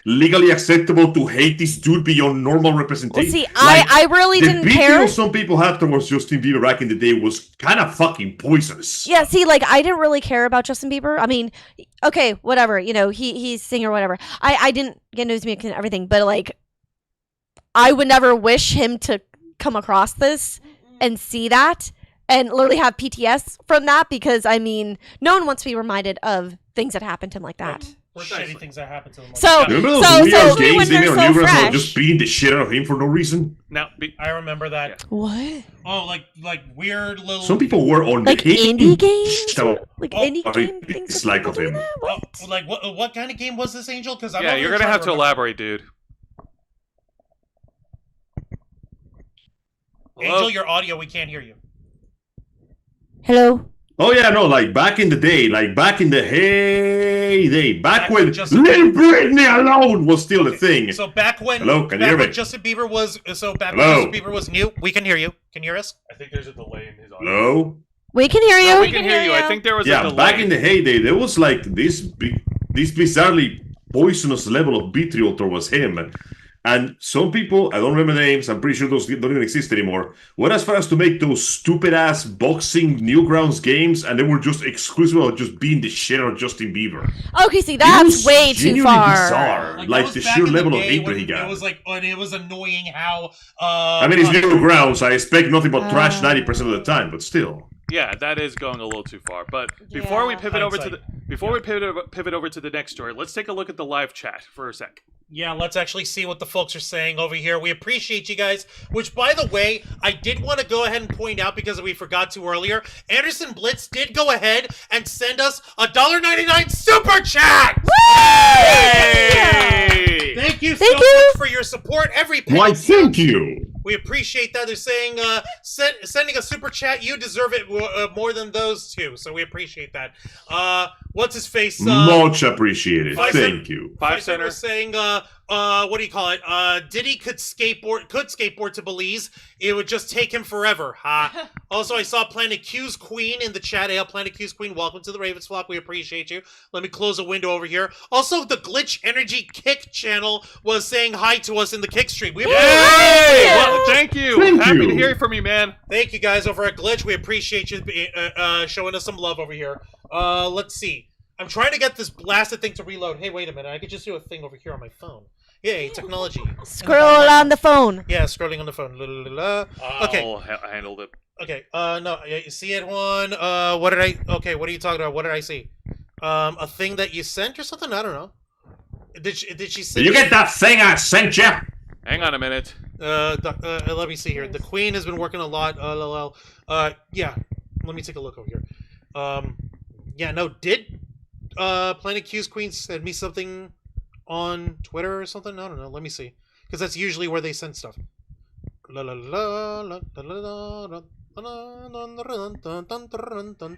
legally acceptable to hate this dude beyond normal Well, representation. see, Like, I really didn't The care. video some people had towards Justin Bieber back in the day was kind of fucking poisonous. Yeah, see, like I didn't really care about Justin Bieber. I mean, okay, whatever, you know, he's singer, whatever. I didn't get into his music and everything, but like, I would never wish him to come across this and see that and literally have PTS from that because I mean, no one wants to be reminded of things that happened to him like that. Shitty things that happen to them. So, Remember those so weird especially when games they they're made on so Newgrounds that fresh. were just beating the shit out of him for no reason? Now, I remember that. What? Oh, like weird little. Some people were on Like the indie games? So, Like Oh, indie I game things? dislike that of people do him. that? Oh, What? like what kind of game was this, Angel? Because yeah, you're gonna have to elaborate, dude. Hello? Angel, your audio, we can't hear you. Hello? Oh yeah, no, like back in the day, like back in the heyday, back when Justin Leave Britney Alone was still a thing. So back when Hello, can you back hear when me? Justin Bieber was when Hello? Justin Bieber was new, we can hear you. Can you hear us? I think there's a delay in his audio. Hello? We can hear you. No, we can hear you. I think there was a Yeah, delay. back in the heyday, there was like this bizarrely poisonous level of vitriol towards him. And some people, I don't remember names, I'm pretty sure those don't even exist anymore, went as far as to make those stupid-ass boxing Newgrounds games, and they were just exclusive of just being the shit out of Justin Bieber. Okay, see, It that's was way too genuinely far. bizarre. that Like was the back sheer in the level of day hatred he when got. It was like, and it was annoying how. I mean, it's Newgrounds, I expect nothing but trash 90% of the time, but still. Yeah, that is going a little too far. But before we pivot over to the pivot over to the next story, let's take a look at the live chat for a sec. Yeah, let's actually see what the folks are saying over here. We appreciate you guys, which, by the way, I did want to go ahead and point out because we forgot to earlier. Anderson Blitz did go ahead and send us a $1.99 super chat! Hey! Thank you Thank so you. much for your support. Every penny Why, thank you! we appreciate that. They're saying, sending a super chat, you deserve it more than those two. So we appreciate that. What's his face? Much appreciated. Five Thank you. Five Center center. was saying, what do you call it? Diddy could skateboard to Belize. It would just take him forever. Ha. Also, I saw Planet Q's Queen in the chat. Hey, Planet Q's Queen, welcome to the Ravens flock. We appreciate you. Let me close a window over here. Also, the Glitch Energy Kick channel was saying hi to us in the Kick stream. We Yay! Well, thank you. Thank Happy you. to hear from you, man. Thank you guys over at Glitch. We appreciate you showing us some love over here. Let's see. I'm trying to get this blasted thing to reload. Hey, wait a minute. I could just do a thing over here on my phone. Yay, technology. Scroll on the phone. Yeah, scrolling on the phone. La, la, la, la. Okay. I'll handle it. Okay. No. You see it, Juan? What did I? Okay. What are you talking about? What did I see? A thing that you sent or something? I don't know. Did she send? Did you get that thing I sent you? Hang on a minute. Let me see here. The Queen has been working a lot. Yeah. Let me take a look over here. Yeah. No. Did Planet Q's Queen send me something on Twitter or something? I don't know. Let me see. Because that's usually where they send stuff. La la la la la la la.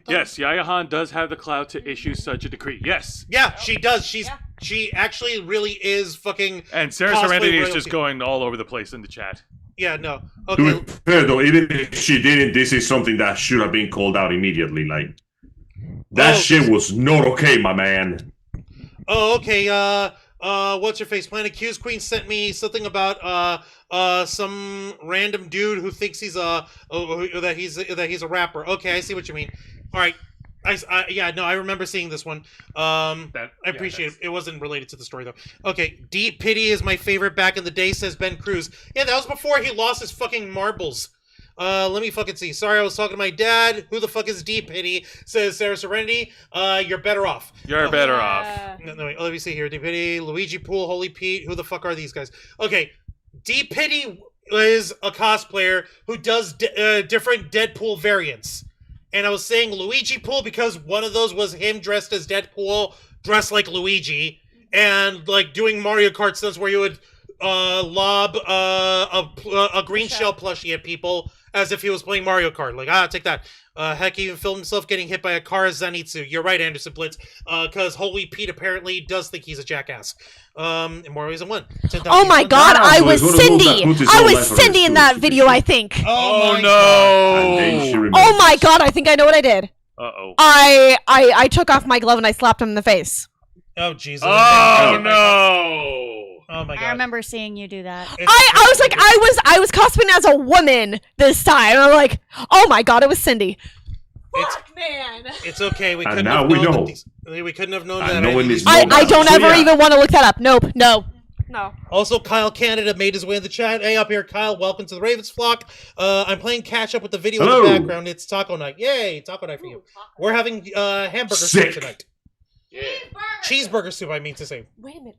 Yes, Yayahan does have the clout to issue such a decree. Yes. Yeah, she does. She actually really is fucking. And Sarah cosplay Serenity is royalty. just going all over the place in the chat. Yeah, no. To Okay. be fair though, even if she didn't, this is something that should have been called out immediately. Like, that shit was not okay, my man. Oh, okay. What's your face? Planet Q's Queen sent me something about some random dude who thinks he's that he's a rapper. Okay, I see what you mean. All right. Yeah, no, I remember seeing this one. I appreciate it. It wasn't related to the story though. Okay, Deep Pity is my favorite back in the day, says Ben Cruz. Yeah, that was before he lost his fucking marbles. Let me fucking see. Sorry, I was talking to my dad. Who the fuck is Deep Pity? Says Sarah Serenity. You're better off. You're better off. No, wait, let me see here. Deep Pity, Luigi Pool, Holy Pete. Who the fuck are these guys? Okay, Deep Pity is a cosplayer who does different Deadpool variants. And I was saying Luigi Pool because one of those was him dressed as Deadpool, dressed like Luigi, and like doing Mario Kart stunts where you would lob a green shell plushie at people as if he was playing Mario Kart. Like, take that. Heck, he even filmed himself getting hit by a car as Zenitsu. You're right, Anderson Blitz. Because Holy Pete apparently does think he's a jackass. In more ways than one. Oh my god, I so was it's one of those Cindy! that put his I whole was life on Cindy his in that shoulders. video, I think. Oh, my no! And then she Oh remembers. my god, I think I know what I did. Uh-oh. I took off my glove and I slapped him in the face. Oh, Jesus. Oh, no! Oh, my God. I remember seeing you do that. I was like, I was cosplaying as a woman this time. I'm like, oh my god, it was Cindy. Fuck, man. It's okay. We And couldn't now have we known know. that we couldn't have known And that. knowing any of is these- I don't So, ever yeah. even want to look that up. Nope, no. No. Also, Kyle Canada made his way in the chat. Hey, up here, Kyle. Welcome to the Ravens flock. I'm playing catch up with the video in Hello. the background. It's taco night. Yay, taco night for you. We're having hamburger Sick. soup tonight. Cheeseburger soup, I mean to say. Wait a minute.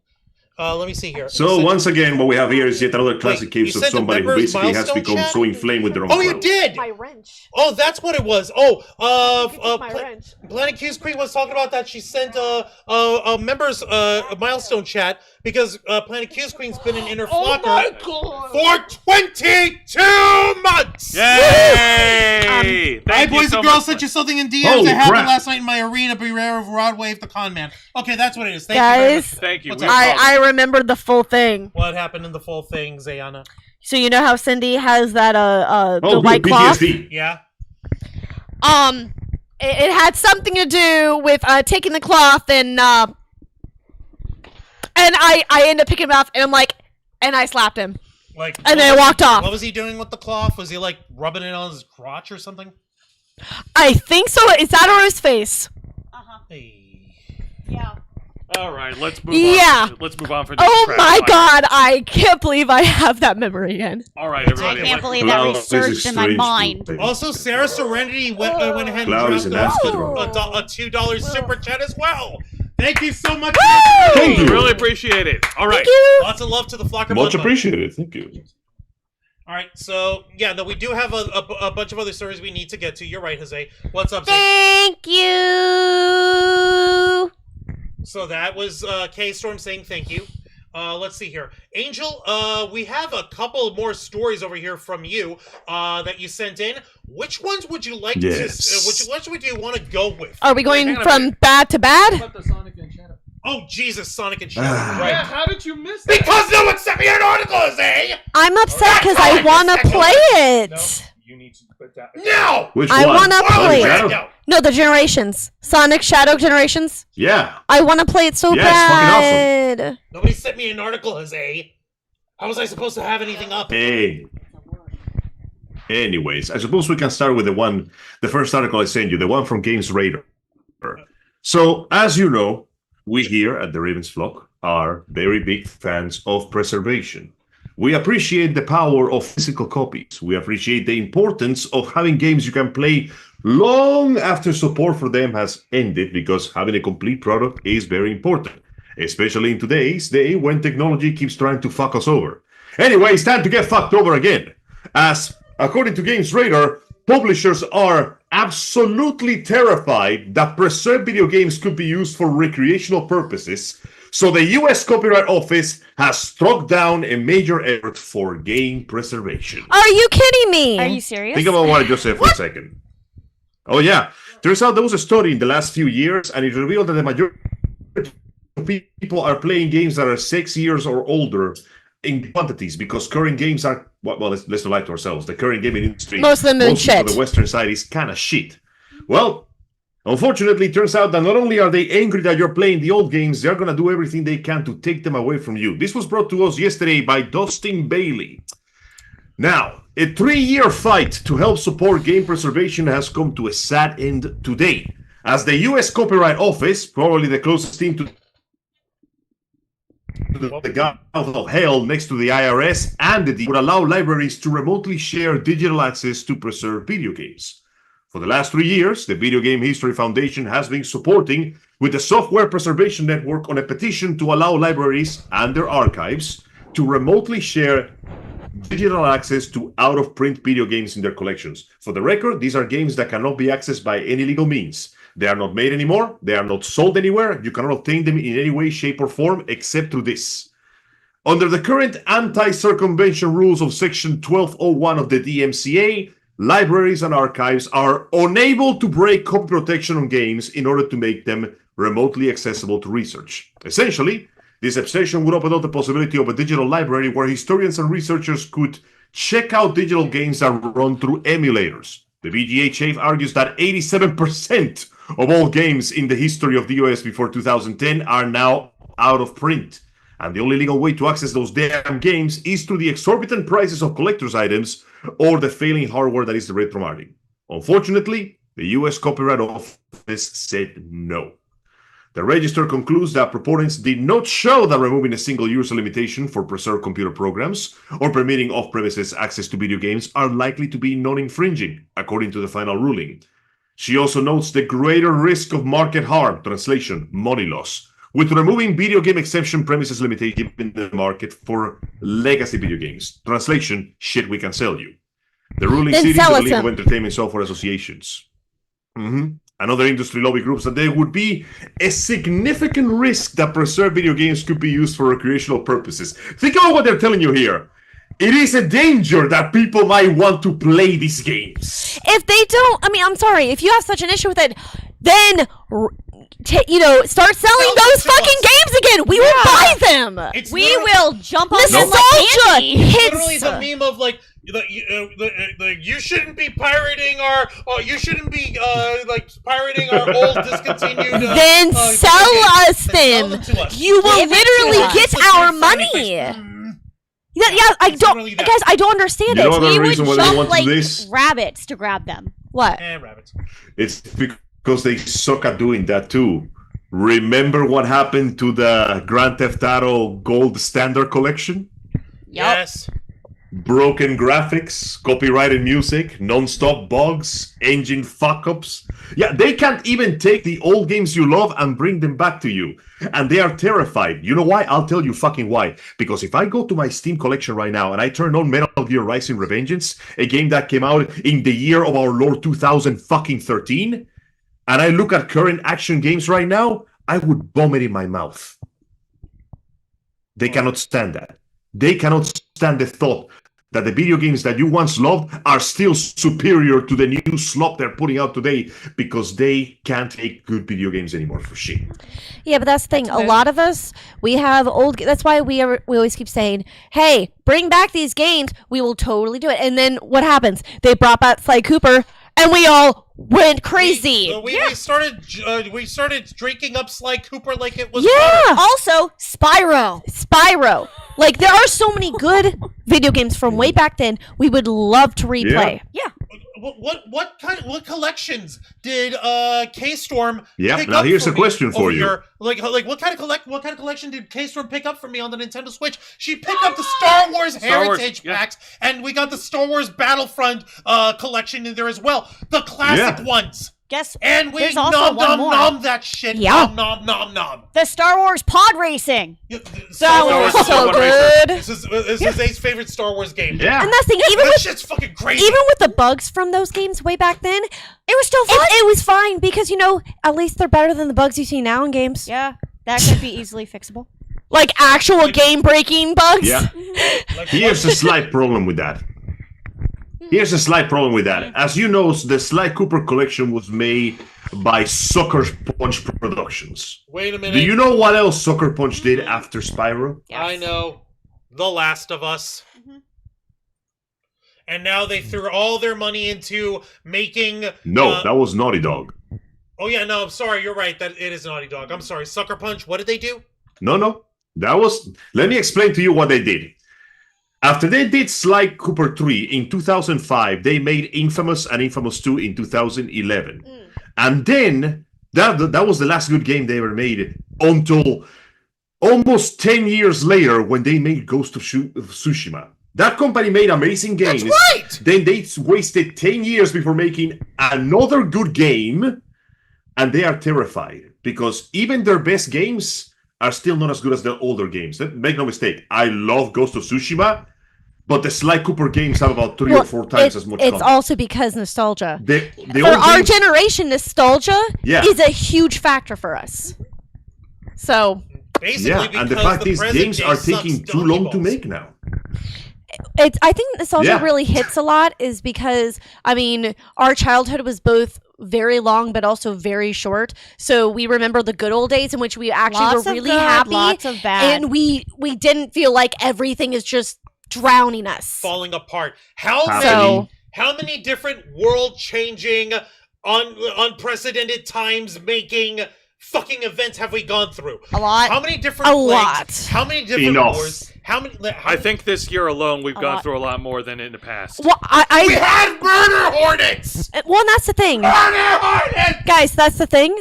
Let me see here. So once again, what we have here is yet another classic Wait, you case of said the somebody who members basically has milestone become chat? so inflamed with their own Oh, you clout. did! My wrench. Oh, that's what it was. Oh, My wrench. Planet Q's Queen was talking about that. She sent a members milestone chat because Planet Q's Queen's been an inner flocker for 22 months. Yay! Hi, Thank you boys so and girls. much. Sent you something in DMs Holy that happened crap. last night in my arena. Beware of Rod Wave, the con man. Okay, that's what it is. Thank you very much. Guys, Thank you. What's We up? apologize. I remembered the full thing. What happened in the full thing, Zayana? So you know how Cindy has that the Oh, white good, cloth? PTSD. Yeah. It had something to do with taking the cloth and I ended up picking him up and I'm like, and I slapped him. Like, And then I walked off. What was he doing with the cloth? Was he like rubbing it on his crotch or something? I think so. Is that or his face? Hey. Yeah. All right, let's move Yeah. on. Let's move on for this Oh crap my fire. god, I can't believe I have that memory again. All right, I everybody. can't let's- believe that Clout is resurged in my strange mind. too. Also, Sarah Serenity went ahead and Cloud is dropped an a asteroid. $2 super chat as well. Thank you so much. Thank you. Really appreciate it. All right. Thank you. Lots of love to the flocker. Much Blood Month. appreciated. Thank you. All right, so yeah, no, we do have a bunch of other stories we need to get to. You're right, Jose. What's up, Zay? Thank you. So that was K-Storm saying thank you. Let's see here. Angel, we have a couple more stories over here from you that you sent in. Which ones would you like Yes. to... which would you want to go with? Are we going hang on a from bad to bad? Oh, Jesus, Sonic and Shadow. Ah. Right. how did you miss that? Because no one sent me an article, Jose! I'm upset because I want to play it. No. You need to put that. No! Which I one? wanna Oh, play it. Shadow? no. No, the Generations. Sonic Shadow Generations. Yeah. I want to play it so Yeah, it's fucking bad. Nobody sent me an article, Jose. How was I supposed to have anything up? Hey. Anyways, I suppose we can start with the first article I sent you, the one from Games Radar. So, as you know, We here at the Ravens Flock are very big fans of preservation. We appreciate the power of physical copies. We appreciate the importance of having games you can play long after support for them has ended, because having a complete product is very important, especially in today's day when technology keeps trying to fuck us over. Anyway, it's time to get fucked over again. As, according to Games Radar, publishers are absolutely terrified that preserved video games could be used for recreational purposes, so the US Copyright Office has struck down a major effort for game preservation. Are you kidding me? Are you serious? Think about what I just said for a second. Oh yeah, turns out there was a study in the last few years, and it revealed that the majority of people are playing games that are 6 years or older in quantities, because current games are, well, let's not lie to ourselves, the current gaming industry, Most of them are shit. on the Western side, is kind of shit. Well, unfortunately, it turns out that not only are they angry that you're playing the old games, they're going to do everything they can to take them away from you. This was brought to us yesterday by Dustin Bailey. Now, a 3-year fight to help support game preservation has come to a sad end today, as the US Copyright Office, probably the closest team to the God of Hell next to the IRS and the DMCA, would allow libraries to remotely share digital access to preserve video games. For the last 3 years, the Video Game History Foundation has been supporting with the Software Preservation Network on a petition to allow libraries and their archives to remotely share digital access to out-of-print video games in their collections. For the record, these are games that cannot be accessed by any legal means. They are not made anymore. They are not sold anywhere. You cannot obtain them in any way, shape, or form except through this. Under the current anti-circumvention rules of Section 1201 of the DMCA, libraries and archives are unable to break copy protection on games in order to make them remotely accessible to research. Essentially, this exception would open up the possibility of a digital library where historians and researchers could check out digital games that run through emulators. The VGA chief argues that 87% of all games in the history of the US before 2010 are now out of print, and the only legal way to access those damn games is through the exorbitant prices of collector's items or the failing hardware that is the retro marketing. Unfortunately, the US Copyright Office said no. The register concludes that proponents did not show that removing a single-user limitation for preserved computer programs or permitting off-premises access to video games are likely to be non-infringing, according to the final ruling. She also notes the greater risk of market harm, translation, money loss, with removing video game exemption premises limitation in the market for legacy video games. Translation, shit we can sell you. The ruling Then cited sell the us League of some. Entertainment Software Associations. And other industry lobby groups that there would be a significant risk that preserved video games could be used for recreational purposes. Think about what they're telling you here. It is a danger that people might want to play these games. If they don't, I mean, I'm sorry. If you have such an issue with it, then start selling those fucking games again. We will buy them. It's We literally- will jump on them like Nostalgia candy. literally hits. the meme of like you shouldn't be pirating our you shouldn't be pirating our old discontinued Then sell us Sell them. to us. You will Give it to literally us. get It's like our your frowny money. face. Yeah, I It's don't, literally that. guys. I don't understand You know it. what? We The would reason why they jump want to like do this? rabbits to grab them. What? Rabbits. It's because they suck at doing that too. Remember what happened to the Grand Theft Auto Gold Standard Collection? Yes. Broken graphics, copyrighted music, non-stop bugs, engine fuck-ups. Yeah, they can't even take the old games you love and bring them back to you. And they are terrified. You know why? I'll tell you fucking why. Because if I go to my Steam collection right now and I turn on Metal Gear Rising: Revengeance, a game that came out in the year of our Lord 2013, and I look at current action games right now, I would vomit in my mouth. They cannot stand that. They cannot stand the thought that the video games that you once loved are still superior to the new slop they're putting out today, because they can't make good video games anymore for shit. Yeah, but that's the thing. A lot of us, we have old. That's why we always keep saying, "Hey, bring back these games. We will totally do it." And then what happens? They brought back Sly Cooper, and we all went crazy. We started drinking up Sly Cooper like it was Yeah. Also, Spyro. Like, there are so many good video games from way back then we would love to replay. Yeah. What collections did K-Storm Yeah, pick now up here's for a me question for over you. here? Like what kind of collection did K-Storm pick up for me on the Nintendo Switch? She picked up the Star Wars Heritage packs, and we got the Star Wars Battlefront collection in there as well. The classic ones. Guess And we there's also one more. nom that shit. Yeah. Nom. The Star Wars pod racing. Star That Wars was so Pod Racer. good. This is A's favorite Star Wars game. Yeah. And that's the thing, even That with shit's fucking crazy. even with the bugs from those games way back then, It was still fun. it was fine because at least they're better than the bugs you see now in games. Yeah, that could be easily fixable. Like actual game-breaking bugs. Yeah. Like, Here's a slight problem with that. As you know, the Sly Cooper collection was made by Sucker Punch Productions. Wait a minute. Do you know what else Sucker Punch did after Spyro? I know. The Last of Us. And now they threw all their money into making... No, that was Naughty Dog. Oh, yeah, no, I'm sorry. You're right. That it is Naughty Dog. I'm sorry. Sucker Punch, what did they do? No. That was... Let me explain to you what they did. After they did Sly Cooper 3 in 2005, they made Infamous and Infamous 2 in 2011. And then, that was the last good game they ever made until almost 10 years later when they made Ghost of Tsushima. That company made amazing games. That's right! Then they wasted 10 years before making another good game, and they are terrified because even their best games are still not as good as their older games. Make no mistake, I love Ghost of Tsushima, but the Sly Cooper games have about 3 or 4 times as much It's content. also because nostalgia. The For old our games- generation, nostalgia Yeah. is a huge factor for us. So Basically, Yeah, and the because fact is, present games day are sucks taking too donkey long to balls. make now. I think nostalgia Yeah. really hits a lot is because our childhood was both very long but also very short. So we remember the good old days in which we actually Lots were of really good, happy, lots of bad. and we didn't feel like everything is just drowning us. Falling apart. How Happening. many different world-changing, unprecedented times-making fucking events have we gone through? A lot. How many different A plagues? lot. How many different Enough. wars? I think this year alone we've gone lot. through a lot more than in the past. Well, we had murder hornets. well, that's the thing, Murder hornets. guys. That's the thing.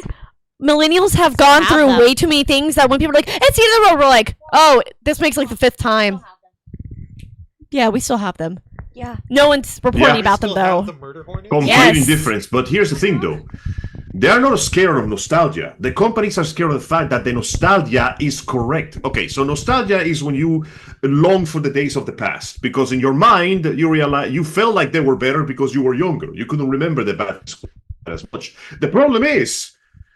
Millennials have gone have through them. way too many things that when people are like, "It's the end of the world," we're like, "Oh, this makes like the 5th time." Yeah, we still have them. Yeah. No one's reporting Yeah. about them Still have though. the murder hornets? Complete Yes. indifference. But here's the thing, though. They are not scared of nostalgia. The companies are scared of the fact that the nostalgia is correct. Okay, so nostalgia is when you long for the days of the past. Because in your mind, you realize you felt like they were better because you were younger. You couldn't remember the bad as much. The problem is,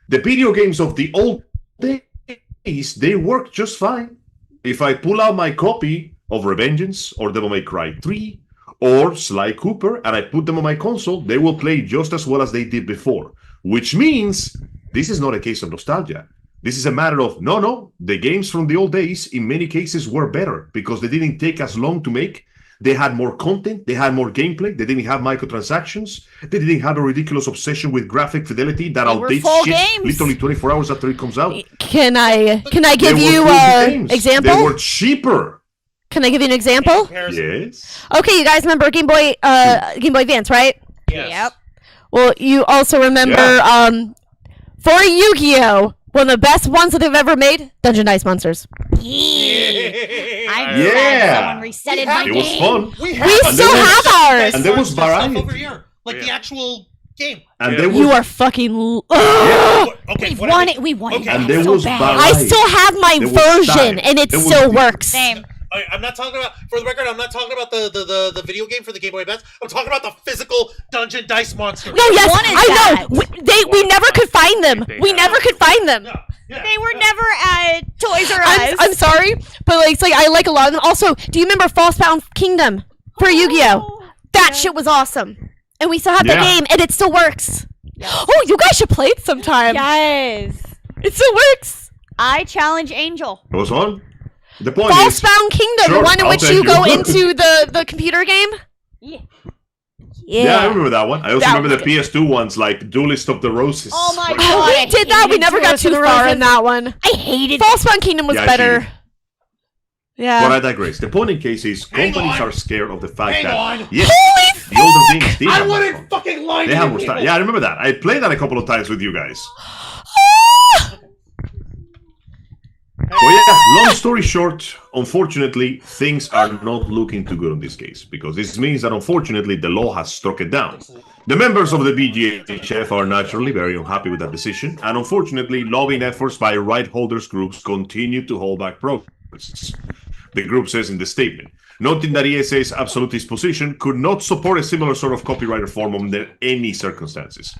the video games of the old days, they work just fine. If I pull out my copy of Revengeance or Devil May Cry 3 or Sly Cooper and I put them on my console, they will play just as well as they did before. Which means this is not a case of nostalgia. This is a matter of, no, the games from the old days in many cases were better because they didn't take as long to make. They had more content, they had more gameplay, they didn't have microtransactions, they didn't have a ridiculous obsession with graphic fidelity that They were outdates full shit games. literally 24 hours after it comes out. Can I They give were you good an games. example? They were cheaper. Can I give you an example? Yes. Okay, you guys remember Game Boy Advance, right? Yes. Yep. Well, you also remember for Yu-Gi-Oh! One of the best ones that they've ever made, Dungeon Dice Monsters. I'm Yeah. glad someone resetted my It was game. fun. We And still there was- have ours. And there was stuff variety. over here, like the Yeah. actual game. And Yeah. there was You are fucking. Okay, We've what won I it. We won it. Okay. And there so was bad. variety. I still have my There was version, style. and it There was still beauty. works. Same. I'm not talking about, for the record, I'm not talking about the video game for the Game Boy Advance. I'm talking about the physical Dungeon Dice Monster. No, yes, What is I that? know. We never could find them. They We have- never could find them. Yeah. They were never at Toys R Us. I'm sorry, but like, it's like I like a lot of them. Also, do you remember Falsebound Kingdom for Yu-Gi-Oh? That shit was awesome, and we still have that Yeah. game, and it still works. Oh, you guys should play it sometime. Yes. It still works. I challenge Angel. It was on. The point is, Falsebound Kingdom, Sure, the one in I'll which take you you. go into the computer game. Yeah. yeah, I remember that one. I also That remember was the PS2 ones, like Duelist of the Roses. Oh my Like, God. We did that. We never got too far in that one. I hated Falsebound Kingdom was Yeah, I better. cheated. Yeah. But I digress. The point in case is Hang companies on. are scared of the fact Hang that on. yes, the older games did I have more wouldn't fun. fucking lie to They have you more people. style. Yeah, I remember that. I played that a couple of times with you guys. So yeah, long story short, unfortunately, things are not looking too good in this case, because this means that unfortunately the law has struck it down. The members of the BGHF are naturally very unhappy with that decision, and unfortunately lobbying efforts by right holders groups continue to hold back progress. The group says in the statement, noting that ESA's absolutist position could not support a similar sort of copyright reform under any circumstances.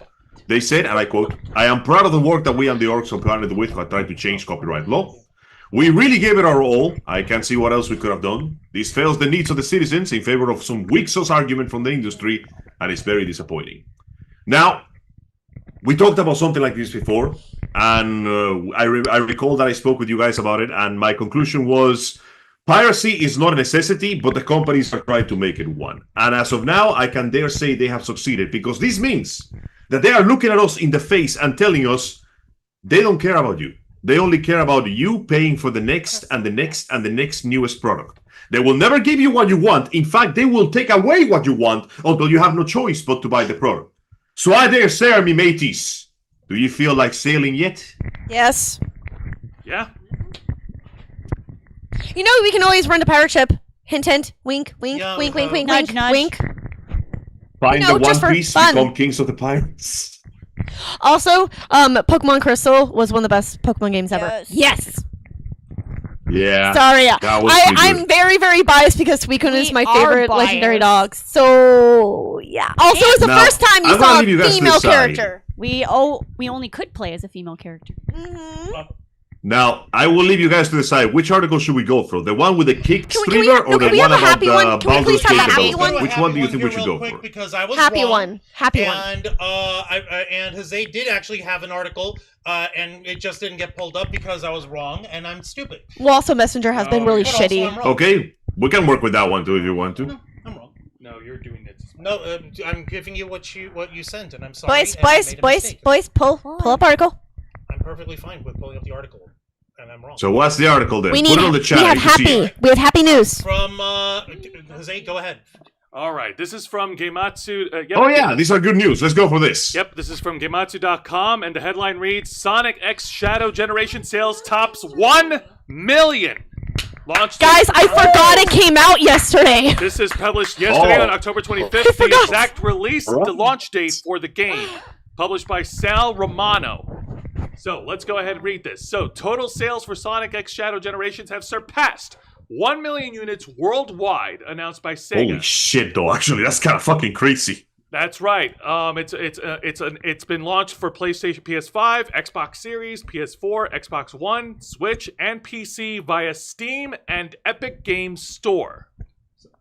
They said, and I quote, "I am proud of the work that we and the orgs on Planet the Width have tried to change copyright law. We really gave it our all. I can't see what else we could have done. This fails the needs of the citizens in favor of some weak sauce argument from the industry, and it's very disappointing." Now, we talked about something like this before, and I recall that I spoke with you guys about it, and my conclusion was piracy is not a necessity, but the companies are trying to make it one. And as of now, I can dare say they have succeeded, because this means that they are looking at us in the face and telling us they don't care about you. They only care about you paying for the next and the next and the next newest product. They will never give you what you want. In fact, they will take away what you want until you have no choice but to buy the product. So I dare say, me mateys, do you feel like sailing yet? Yes. Yeah. You know, we can always rent a pirate ship. Hint, hint. Wink, wink, Yeah, wink, wink, wink, nudge, wink, nudge. wink. Find You know, the just One for Piece, fun. become kings of the pirates. Also, Pokemon Crystal was one of the best Pokemon games ever. Yes. Yes. Yeah. Sorry, that was pretty I'm good. very, very biased because Suicune is We my are favorite legendary biased. dog. So yeah. Also, it's the Now, first time you I'm gonna saw leave you a guys to female decide. character. We only could play as a female character. Now, I will leave you guys to decide which article should we go for. The one with the kick Can we- streamer or no, the can we one have a about happy one? the Can we Baldur's please have Gate a happy development? one? Which one do you think we should go quick for? Because I was Happy wrong, one. Happy one. And Jose did actually have an article, and it just didn't get pulled up because I was wrong and I'm stupid. Well, also Messenger has been really But also shitty. I'm wrong. Okay, we can work with that one too if you want to. No, I'm wrong. No, you're doing it. No, I'm giving you what you sent, and I'm sorry. Boys, and I boys, made a boys, mistake. boys, pull up article. I'm perfectly fine with pulling up the article, and I'm wrong. So what's the article then? We Put need. it on the chat. We I have need to see happy. it. We have happy news. From Jose, go ahead. All right, this is from Gematsu. Yep, Oh yeah, these are good news. Let's go for this. Yep, this is from Gematsu.com, and the headline reads, Sonic X Shadow Generation sales tops 1 million. Launched Guys, I forgot it came out yesterday. This is published yesterday Oh. on October 25th, the forgot. exact release, the launch date for the game. Published by Sal Romano. So, let's go ahead and read this. So, total sales for Sonic X Shadow Generations have surpassed 1 million units worldwide, announced by Sega. Holy shit, though. Actually, that's kind of fucking crazy. That's right. It's been launched for PlayStation PS5, Xbox Series, PS4, Xbox One, Switch, and PC via Steam and Epic Games Store.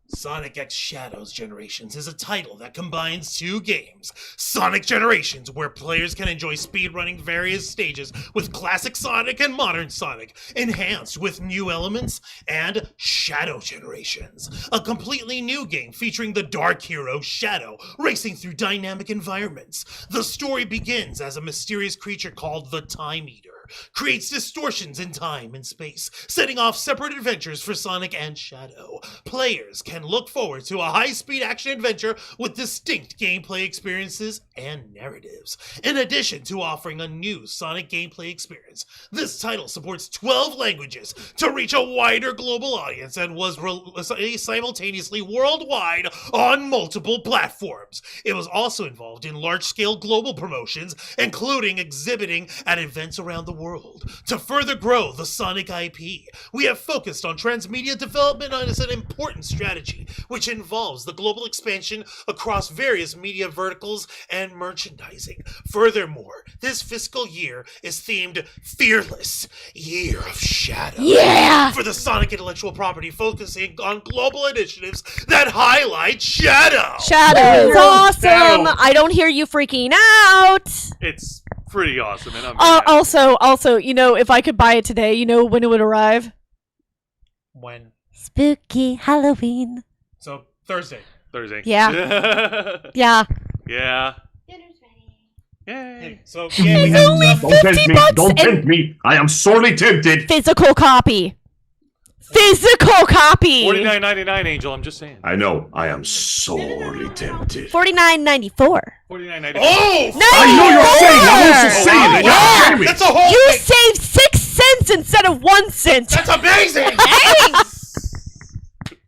Sonic X Shadows Generations is a title that combines two games. Sonic Generations, where players can enjoy speedrunning various stages with classic Sonic and modern Sonic, enhanced with new elements, and Shadow Generations, a completely new game featuring the dark hero Shadow, racing through dynamic environments. The story begins as a mysterious creature called the Time Eater creates distortions in time and space, setting off separate adventures for Sonic and Shadow. Players can look forward to a high-speed action adventure with distinct gameplay experiences and narratives. In addition to offering a new Sonic gameplay experience, this title supports 12 languages to reach a wider global audience and was released simultaneously worldwide on multiple platforms. It was also involved in large-scale global promotions, including exhibiting at events around the world. To further grow the Sonic IP, we have focused on transmedia development as an important strategy, which involves the global expansion across various media verticals and merchandising. Furthermore, this fiscal year is themed Fearless Year of Shadow. Yeah! For the Sonic intellectual property, focusing on global initiatives that highlight Shadow. Shadow is Woo! awesome. Shadow. I don't hear you freaking out. It's pretty awesome, and I'm very happy. Also, you know, if I could buy it today, you know when it would arrive? When? Spooky Halloween. So, Thursday. Thursday. Yeah. Yeah. Yeah. Dinner's ready. Yay. So, yeah, we It's have only some- Don't tempt 50 me. bucks Don't and- tempt me. I am sorely tempted. Physical copy. Physical copy. $49.99, Angel. I'm just saying. I know. I am sorely tempted. $49.94. $49.99. Oh! I know you're saying. I'm also saying it. yeah. God damn it. That's a whole You thing. saved 6 cents instead of 1 cent. That's amazing!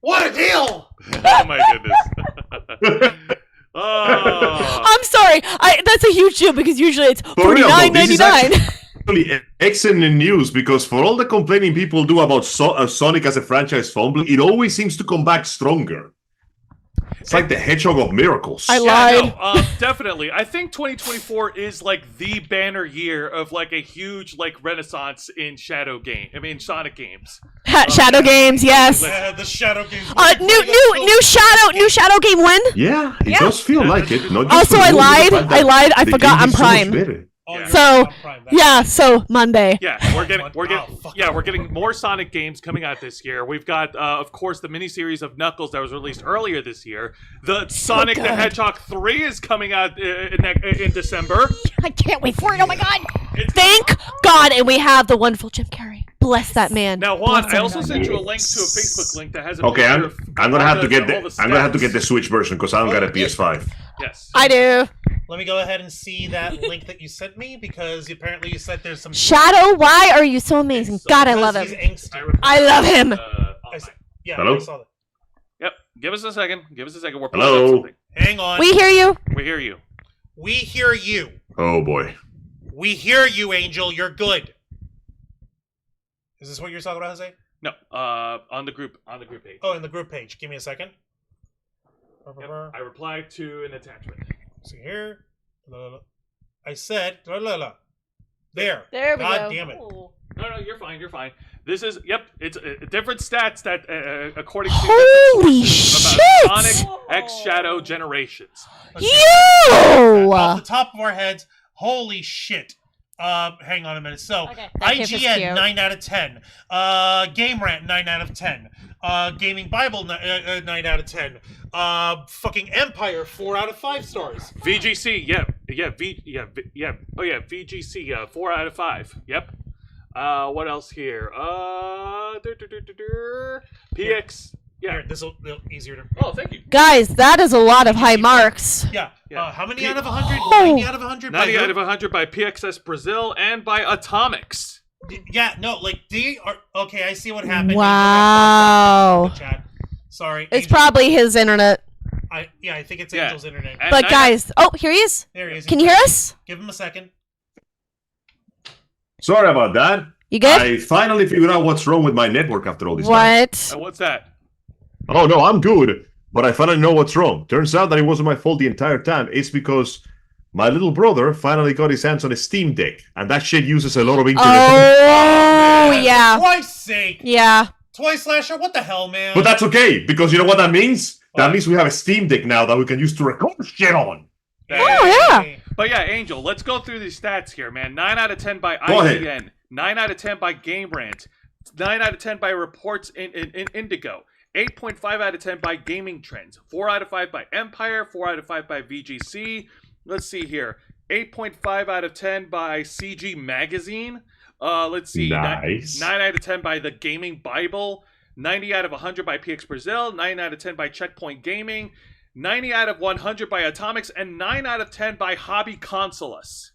What a deal! Oh my goodness. Oh. I'm sorry. That's a huge deal because usually it's For real, though, this is $49.99. Actually, excellent news because for all the complaining people do about Sonic as a franchise fumbling, it always seems to come back stronger. It's like the Hedgehog of miracles. I lied. No, definitely. I think 2024 is like the banner year of like a huge like renaissance in Sonic games. Shadow games, yes. The Shadow Games. New Shadow game when? Yeah, it does feel like it. Not just Also, for I the lied. fact that I lied. I the forgot game I'm is so much Prime. better. Oh, you're So, on Prime. That's So Monday. Yeah, we're Oh, getting more Sonic games coming out this year. We've got, of course, the miniseries of Knuckles that was released earlier this year. The Sonic the good. Hedgehog 3 is coming out in December. I can't wait for it. Oh my god. Thank God, and we have the wonderful Jim Carrey. Bless that man. Now, Juan, Bless I him. also sent you a link to a Facebook link that has a Okay, picture I'm of gonna have to all get the stats. the Switch version because I don't got a PS5. Yes. I do. Let me go ahead and see that link that you sent me because apparently you said there's some Shadow, why are you so amazing? God, I love Because him. he's angsty. I love him. Yeah, Hello? I saw that. Yep. Give us a second. We're pulling Hello? up something. Hang on. We hear you. We hear you. We hear you. Oh boy. We hear you, Angel. You're good. Is this what you're talking about, Jose? No. On the group page. Oh, in the group page. Give me a second. Yep. I replied to an attachment. See here. I said. There. There we God go. damn it. No, you're fine. This is, it's different stats that, according to Holy about shit! Sonic X Shadow Generations. You! Off the top of our heads, holy shit. Hang on a minute. So, Okay, that gift is IGN cute. 9 out of 10. Game Rant 9 out of 10. Gaming Bible 9 out of 10. Fucking Empire 4 out of 5 stars. VGC, VGC, 4 out of 5. Yep. What else here? PX. Yeah. Here, this will be easier to. Oh, thank you. Guys, that is a lot of high marks. Yeah. Yeah. How many out of 100? Oh. 90 out of 100. 90 out of 100 by PXS Brazil and by Atomics. Yeah. No. Like okay. I see what happened. Wow. Chat. Sorry. It's Angel- probably his internet. I think it's Yeah. Angel's internet. And But 90 guys, oh, here he is. There he is. Can you hear us? Give him a second. Sorry about that. You good? I finally figured out what's wrong with my network after all this time. What? What's that? Oh no, I'm good. But I finally know what's wrong. Turns out that it wasn't my fault the entire time. It's because my little brother finally got his hands on a Steam Deck, and that shit uses a lot of internet. Oh, yeah. For Christ's sake. Yeah. Toy Slasher, what the hell, man? But that's okay, because you know what that means? What? That means we have a Steam Deck now that we can use to record shit on. Oh, yeah. But yeah, Angel, let's go through these stats here, man. 9 out of 10 by Go ahead. IGN. 9 out of 10 by Game Rant. 9 out of 10 by Reports in Indigo. 8.5 out of 10 by Gaming Trends. 4 out of 5 by Empire. 4 out of 5 by VGC. Let's see here. 8.5 out of 10 by CG Magazine. Let's see. Nice. 9 out of 10 by The Gaming Bible. 90 out of 100 by PX Brazil. 9 out of 10 by Checkpoint Gaming. 90 out of 100 by Atomics. And 9 out of 10 by Hobby Consoles.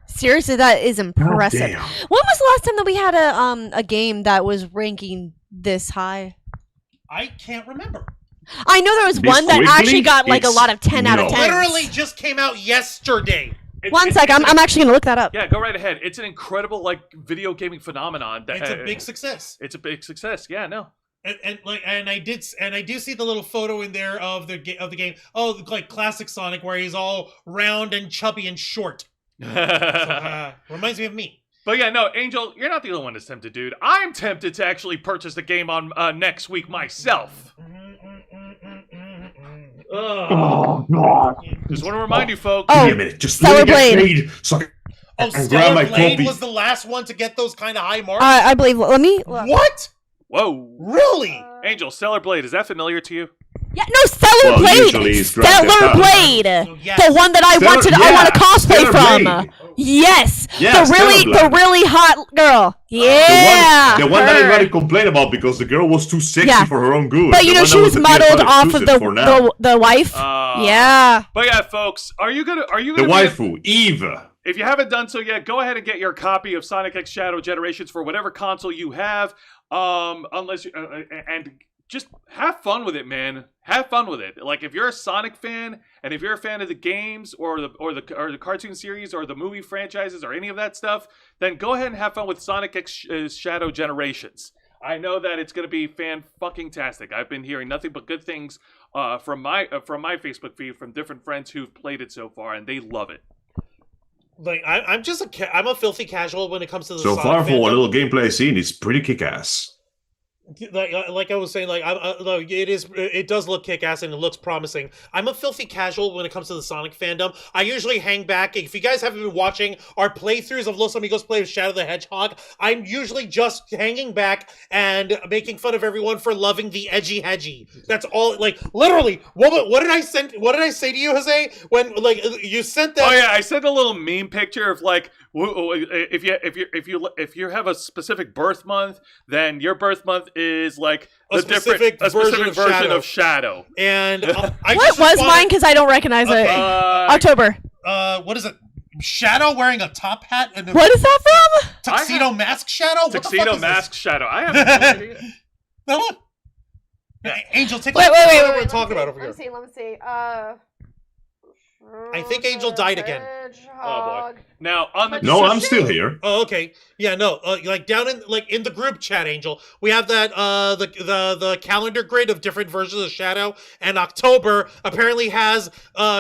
Seriously, that is impressive. damn. When was the last time that we had a game that was ranking this high? I can't remember. I know there was This one that quickly? actually got like a It's- lot of 10 out of no. 10. Literally just came out yesterday. One sec, I'm actually gonna look that up. Yeah, go right ahead. It's an incredible like video gaming phenomenon. That, It's a big success. It's a big success. Yeah, no. And I do see the little photo in there of the game. Oh, like classic Sonic, where he's all round and chubby and short. Reminds me of me. But yeah, no, Angel, you're not the only one that's tempted, dude. I'm tempted to actually purchase the game on next week myself. Oh god. Just want to remind you, folks. Oh, Give me a minute. Just Stellar let me get Blade. paid so I Oh, can grab Stellar my Blade copy. was the last one to get those kind of high marks. I believe. Let me. Look. What? Whoa. Really? Angel, Stellar Blade, is that familiar to you? Yeah, no, Stellar Well, usually Blade. it's Grand Theft Stellar Auto. Blade. So, yes. The one that I Stellar- want to yeah, cosplay Stellar from. Blade. Yes, Yeah, the Stellar really hot girl. Yeah, the one that her. everybody complained about because the girl was too sexy Yeah. for her own good. But you The know one she that was the modeled PS5 off of exclusive for now. the wife. Yeah. But yeah, folks, are you gonna The waifu, Eve. If you haven't done so yet, go ahead and get your copy of Sonic X Shadow Generations for whatever console you have. Unless you, and just have fun with it, man. Have fun with it. Like if you're a Sonic fan, and if you're a fan of the games or the cartoon series or the movie franchises or any of that stuff, then go ahead and have fun with Sonic X Shadow Generations. I know that it's going to be fan-fucking-tastic. I've been hearing nothing but good things from my Facebook feed from different friends who've played it so far, and they love it. Like I'm a filthy casual when it comes to the So Sonic far, for fandom. what little gameplay I've seen, it's pretty kick-ass. Like I was saying, like it does look kick-ass and it looks promising. I'm a filthy casual when it comes to the Sonic fandom. I usually hang back. If you guys haven't been watching our playthroughs of Los Amigos Play with Shadow the Hedgehog, I'm usually just hanging back and making fun of everyone for loving the edgy hedgy. That's all. Like literally, what did I send? What did I say to you, Jose? When like you sent that? Oh yeah, I sent a little meme picture of like if you have a specific birth month, then your birth month is like A specific version of Shadow. And What was mine? Because I don't recognize it. October. What is it? Shadow wearing a top hat and What is that from? tuxedo mask Shadow? Tuxedo mask Shadow. I have no idea. No. Angel, take Wait, what we're talking about over here. Let me see. I think Angel died again. Oh boy. Now on the No, I'm still here. Oh, okay. Yeah, no. Like down in the group chat, Angel, we have that the calendar grid of different versions of Shadow, and October apparently has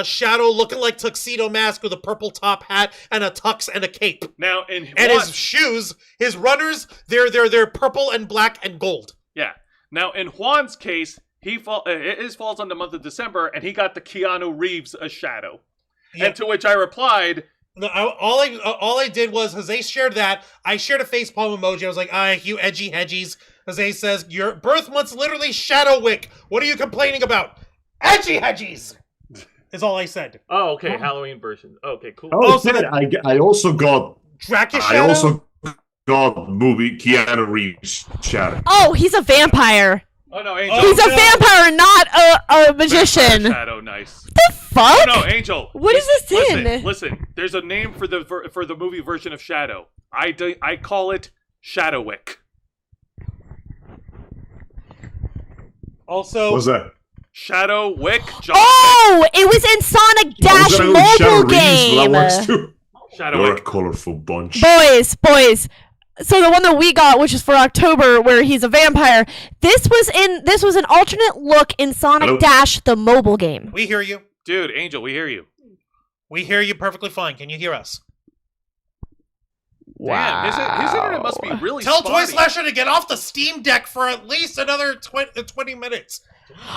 Shadow looking like Tuxedo Mask with a purple top hat and a tux and a cape. Now and his shoes, his runners, they're purple and black and gold. Yeah. Now in Juan's case, his falls on the month of December, and he got the Keanu Reeves Shadow. Yeah. And to which I replied, No, all I did was Jose shared that. I shared a facepalm emoji. I was like, you edgy hedgies. Jose says, your birth month's literally Shadowwick. What are you complaining about? Edgy hedgies! Is all I said. "Oh, okay, Halloween version. Okay, cool." Oh, I also got Dracula I Shadow? also got movie Keanu Reeves Shadow. Oh, he's a vampire. Oh no, Angel. He's a vampire, not a magician. Shadow, nice. The fuck? Oh, no, Angel. What is this in? Listen. There's a name for the movie version of Shadow. I call it Shadowwick. Also, What's that? Shadowwick. Oh, it was in Sonic Dash mobile game. That works too. Shadowwick. You're a colorful bunch. Boys. So the one that we got, which is for October, where he's a vampire, this was an alternate look in Sonic Dash, the mobile game. we hear you. Dude, Angel, we hear you. We hear you perfectly fine. Can you hear us? Damn, his internet must be really Tell spotty. Toy Slasher to get off the Steam Deck for at least another 20 minutes.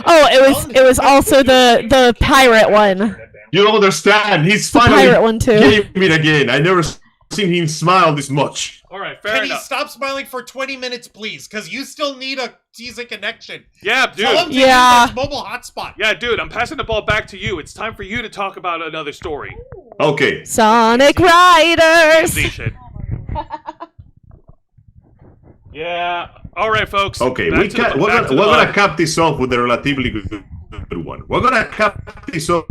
Oh, it was also the pirate one. You don't understand. He's The finally pirate one too. gave it again. I never seen him smile this much. All right, fair Can you enough. stop smiling for 20 minutes, please? Because you still need a decent connection. Yeah, dude. Tell him to Yeah. use his mobile hotspot. Yeah, dude, I'm passing the ball back to you. It's time for you to talk about another story. Okay. Sonic Riders. Z shit. Yeah. All right, folks. Okay, Back we're to the gonna cap this off with a relatively good one. We're gonna cap this off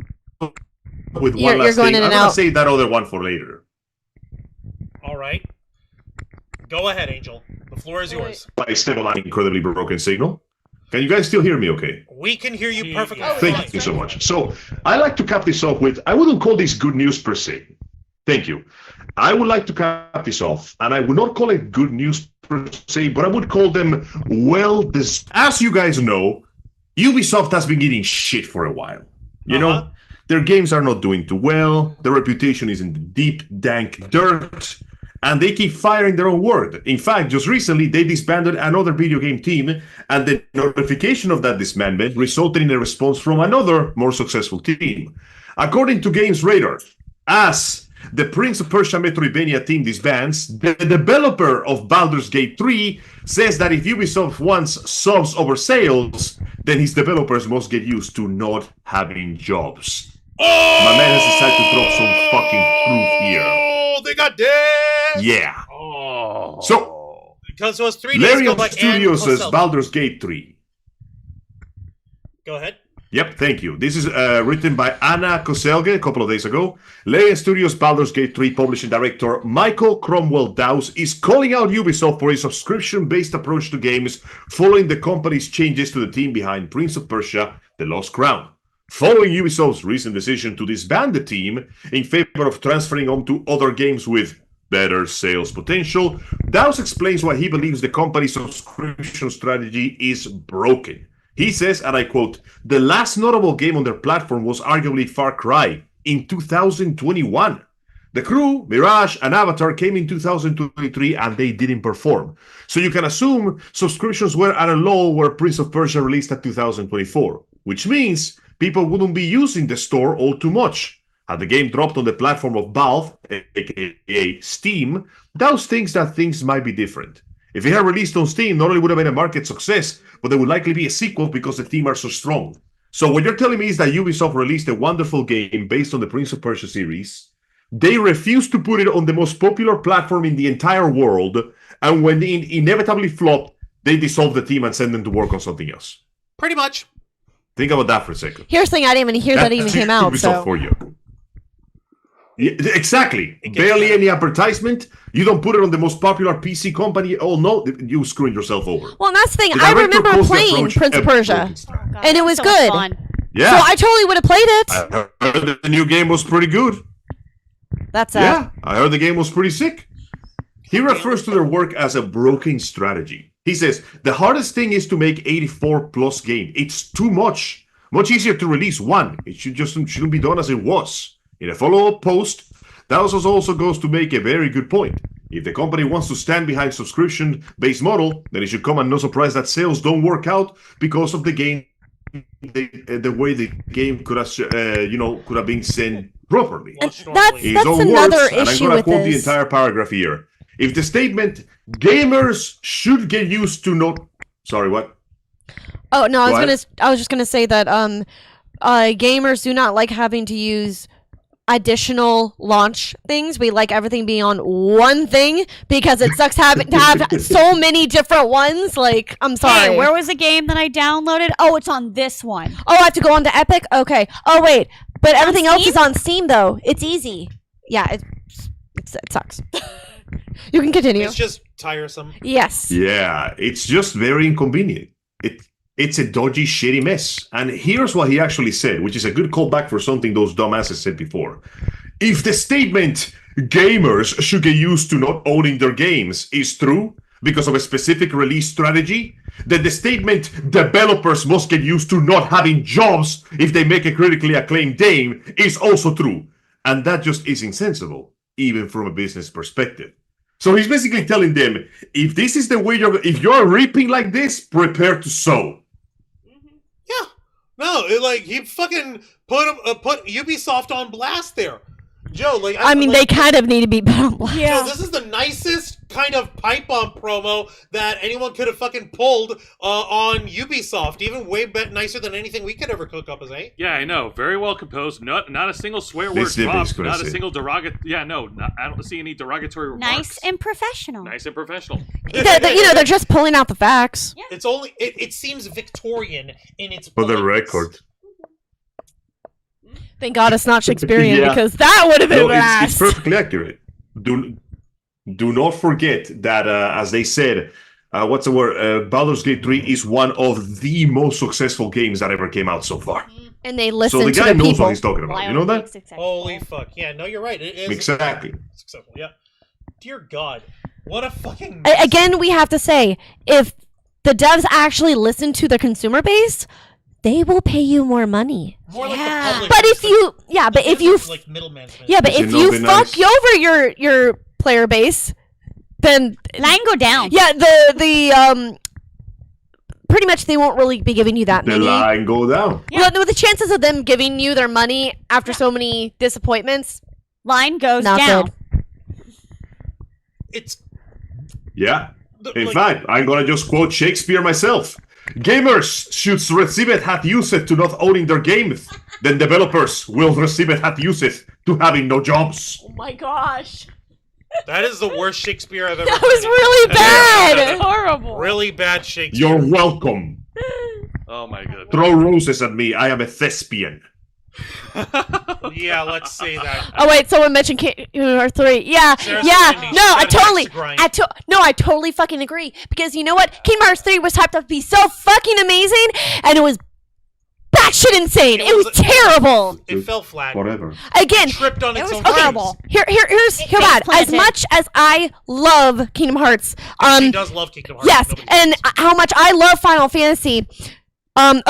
with You're one last going thing. in I'm and gonna out. save that other one for later. All right. Go ahead, Angel. The floor is yours. I step on an incredibly broken signal. Can you guys still hear me okay? We can hear you perfectly. Thank you so much. So, I like to cap this off with, I wouldn't call this good news per se. Thank you. I would like to cap this off, and I would not call it good news per se, but I would call them as you guys know, Ubisoft has been getting shit for a while. You know, their games are not doing too well, their reputation is in the deep, dank dirt, and they keep firing their own word. In fact, just recently, they disbanded another video game team, and the notification of that disbandment resulted in a response from another, more successful team. According to Games Radar, as the Prince of Persia Metroidvania team disbands, the developer of Baldur's Gate 3 says that if Ubisoft wants subs over sales, then his developers must get used to not having jobs. My man has decided to drop some fucking proof here. they got dead. Yeah. Oh. So, Because it was 3 days Larian ago by Studios Ann says Cosell. Baldur's Gate 3. Go ahead. Yep, thank you. This is written by Anna Koselge a couple of days ago. Larian Studios' Baldur's Gate 3 publishing director Michael Cromwell Dowse is calling out Ubisoft for a subscription-based approach to games following the company's changes to the team behind Prince of Persia: The Lost Crown. Following Ubisoft's recent decision to disband the team in favor of transferring on to other games with better sales potential, Dowse explains why he believes the company's subscription strategy is broken. He says, and I quote, "The last notable game on their platform was arguably Far Cry in 2021. The Crew, Mirage, and Avatar came in 2023 and they didn't perform. So you can assume subscriptions were at a low where Prince of Persia released at 2024, which means people wouldn't be using the store all too much. Had the game dropped on the platform of Valve, aka Steam, Dowse thinks that things might be different. If it had released on Steam, not only would it have been a market success, but there would likely be a sequel because the team are so strong. So what you're telling me is that Ubisoft released a wonderful game based on the Prince of Persia series. They refused to put it on the most popular platform in the entire world, and when it inevitably flopped, they dissolved the team and sent them to work on something else. Pretty much. Think about that for a second. Here's the thing, I didn't even hear that even came out. Ubisoft So for you. Yeah, exactly. Barely any advertisement. You don't put it on the most popular PC company. Oh no, you screwing yourself over. well, and that's the thing. The I director remember calls the playing approach Prince of a Persia, broken strategy. God, and it was so much good. fun. Yeah, So I totally would have played it. I heard the new game was pretty good. That's Yeah, I heard the game was pretty sick. He refers to their work as a broken strategy. He says, the hardest thing is to make 84 plus game. It's too much. Much easier to release one. It shouldn't be done as it was. In a follow-up post, Dowse also goes to make a very good point. If the company wants to stand behind subscription-based model, then it should come and no surprise that sales don't work out because of the game, the way the game could have been sent properly. That's His own another words, and I'm issue going to with quote the this. entire paragraph here. If the statement, gamers should get used to not... Sorry, what? Oh no, Go ahead. I was just gonna say that gamers do not like having to use additional launch things. We like everything being on one thing because it sucks having to have so many different ones. Like, I'm sorry. Hey, where was the game that I downloaded? Oh, it's on this one. Oh, I have to go on to Epic? Okay. Oh, wait. But on everything else Steam? is on Steam, though. It's easy. Yeah, it sucks. You can continue. It's just tiresome. Yes. Yeah, it's just very inconvenient. It's a dodgy, shitty mess. And here's what he actually said, which is a good callback for something those dumbasses said before. If the statement, gamers should get used to not owning their games, is true because of a specific release strategy, then the statement, developers must get used to not having jobs if they make a critically acclaimed game, is also true. And that just is insensible, even from a business perspective. So he's basically telling them, if this is the way if you're reaping like this, prepare to sow. Yeah. No, he fucking put Ubisoft on blast there. Joe, I mean, they kind of need to be put on blast. Joe, this is the nicest kind of pipe bomb promo that anyone could have fucking pulled on Ubisoft. Even way nicer than anything we could ever cook up as, eh? Yeah, I know. Very well composed. Not a single swear word This is dropped. gonna Not a say. single derogatory. Yeah, no. I don't see any derogatory remarks. Nice and professional. Nice and professional. They're just pulling out the facts. It's only it seems Victorian in its For the politeness. record. Thank God it's not Shakespearean Yeah. because that would have been No, it's blast. perfectly accurate. Do not forget that, as they said, what's the word? Baldur's Gate 3 is one of the most successful games that ever came out so far. And they listen So the to guy the knows people. what he's talking about. You know that? Holy fuck. Yeah, no, you're right. It is Exactly. successful. Yeah. Dear God. What a fucking Again, we have to say, if the devs actually listen to the consumer base, they will pay you more money. more like the Yeah. public. But if you, yeah, but if you, like middle management. yeah, but You if know, you be fuck nice. you over your player base, then Line go down. yeah, the pretty much they won't really be giving you that The many. line go down. Well, no, the chances of them giving you their money after so many disappointments, Line goes not down. good. It's Yeah. In like- fact, I'm gonna just quote Shakespeare myself. Gamers should receive it hat used to not owning their games. Then developers will receive it hat used to having no jobs. Oh my gosh. That is the worst Shakespeare I've ever That heard. was really bad. Horrible. Really bad Shakespeare. You're welcome. Oh my goodness. Throw roses at me. I am a thespian. Yeah, let's say that. Oh wait, someone mentioned Kingdom Hearts 3. Yeah, Sarah's yeah. Cindy, No, I she's got totally, axe to grind. I totally fucking agree. Because you know what? Kingdom Hearts 3 was hyped up to be so fucking amazing, and it was batshit insane. It was terrible. It fell flat. Whatever. Again, Tripped on It its was own horrible. wings. here's It here bad. As planted. much as I love Kingdom Hearts, She does love Kingdom Hearts. yes, Nobody and does. how much I love Final Fantasy.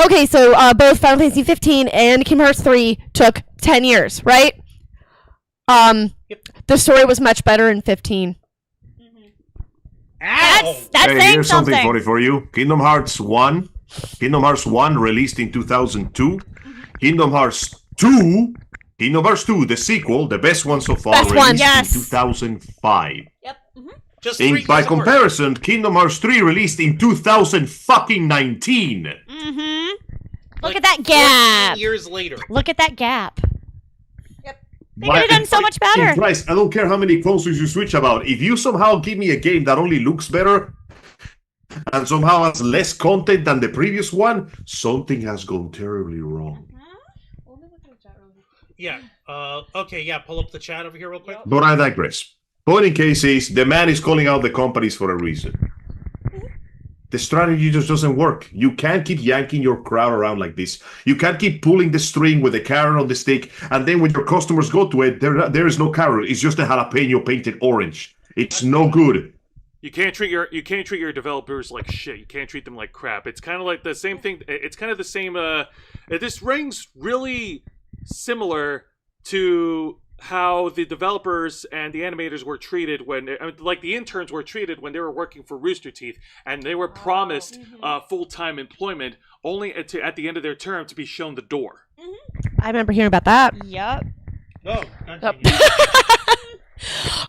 Okay, so both Final Fantasy 15 and Kingdom Hearts 3 took 10 years, right? The story was much better in 15. Ow! That's Hey, saying here's something something. funny for you. Kingdom Hearts 1 released in 2002. Kingdom Hearts 2, the sequel, the best one so far, Best one, released yes. in 2005. Yep. Just 3 years By apart. comparison, Kingdom Hearts 3 released in 2019. Mm-hmm. Look Like, at that gap. 14 years later. Look at that gap. They Why- could have done so much better. Christ, I don't care how many consoles you switch about. If you somehow give me a game that only looks better and somehow has less content than the previous one, something has gone terribly wrong. Yeah. Okay, yeah, pull up the chat over here real quick. But I digress. Point in case is, the man is calling out the companies for a reason. The strategy just doesn't work. You can't keep yanking your crowd around like this. You can't keep pulling the string with the carrot on the stick, and then when your customers go to it, there is no carrot. It's just a jalapeno painted orange. It's no good. You can't treat your developers like shit. You can't treat them like crap. It's kind of like the same thing. It's kind of the same. This rings really similar to how the developers and the animators were treated when, like the interns were treated when they were working for Rooster Teeth, and they were promised full-time employment only at the end of their term to be shown the door. I remember hearing about that. Yep. No.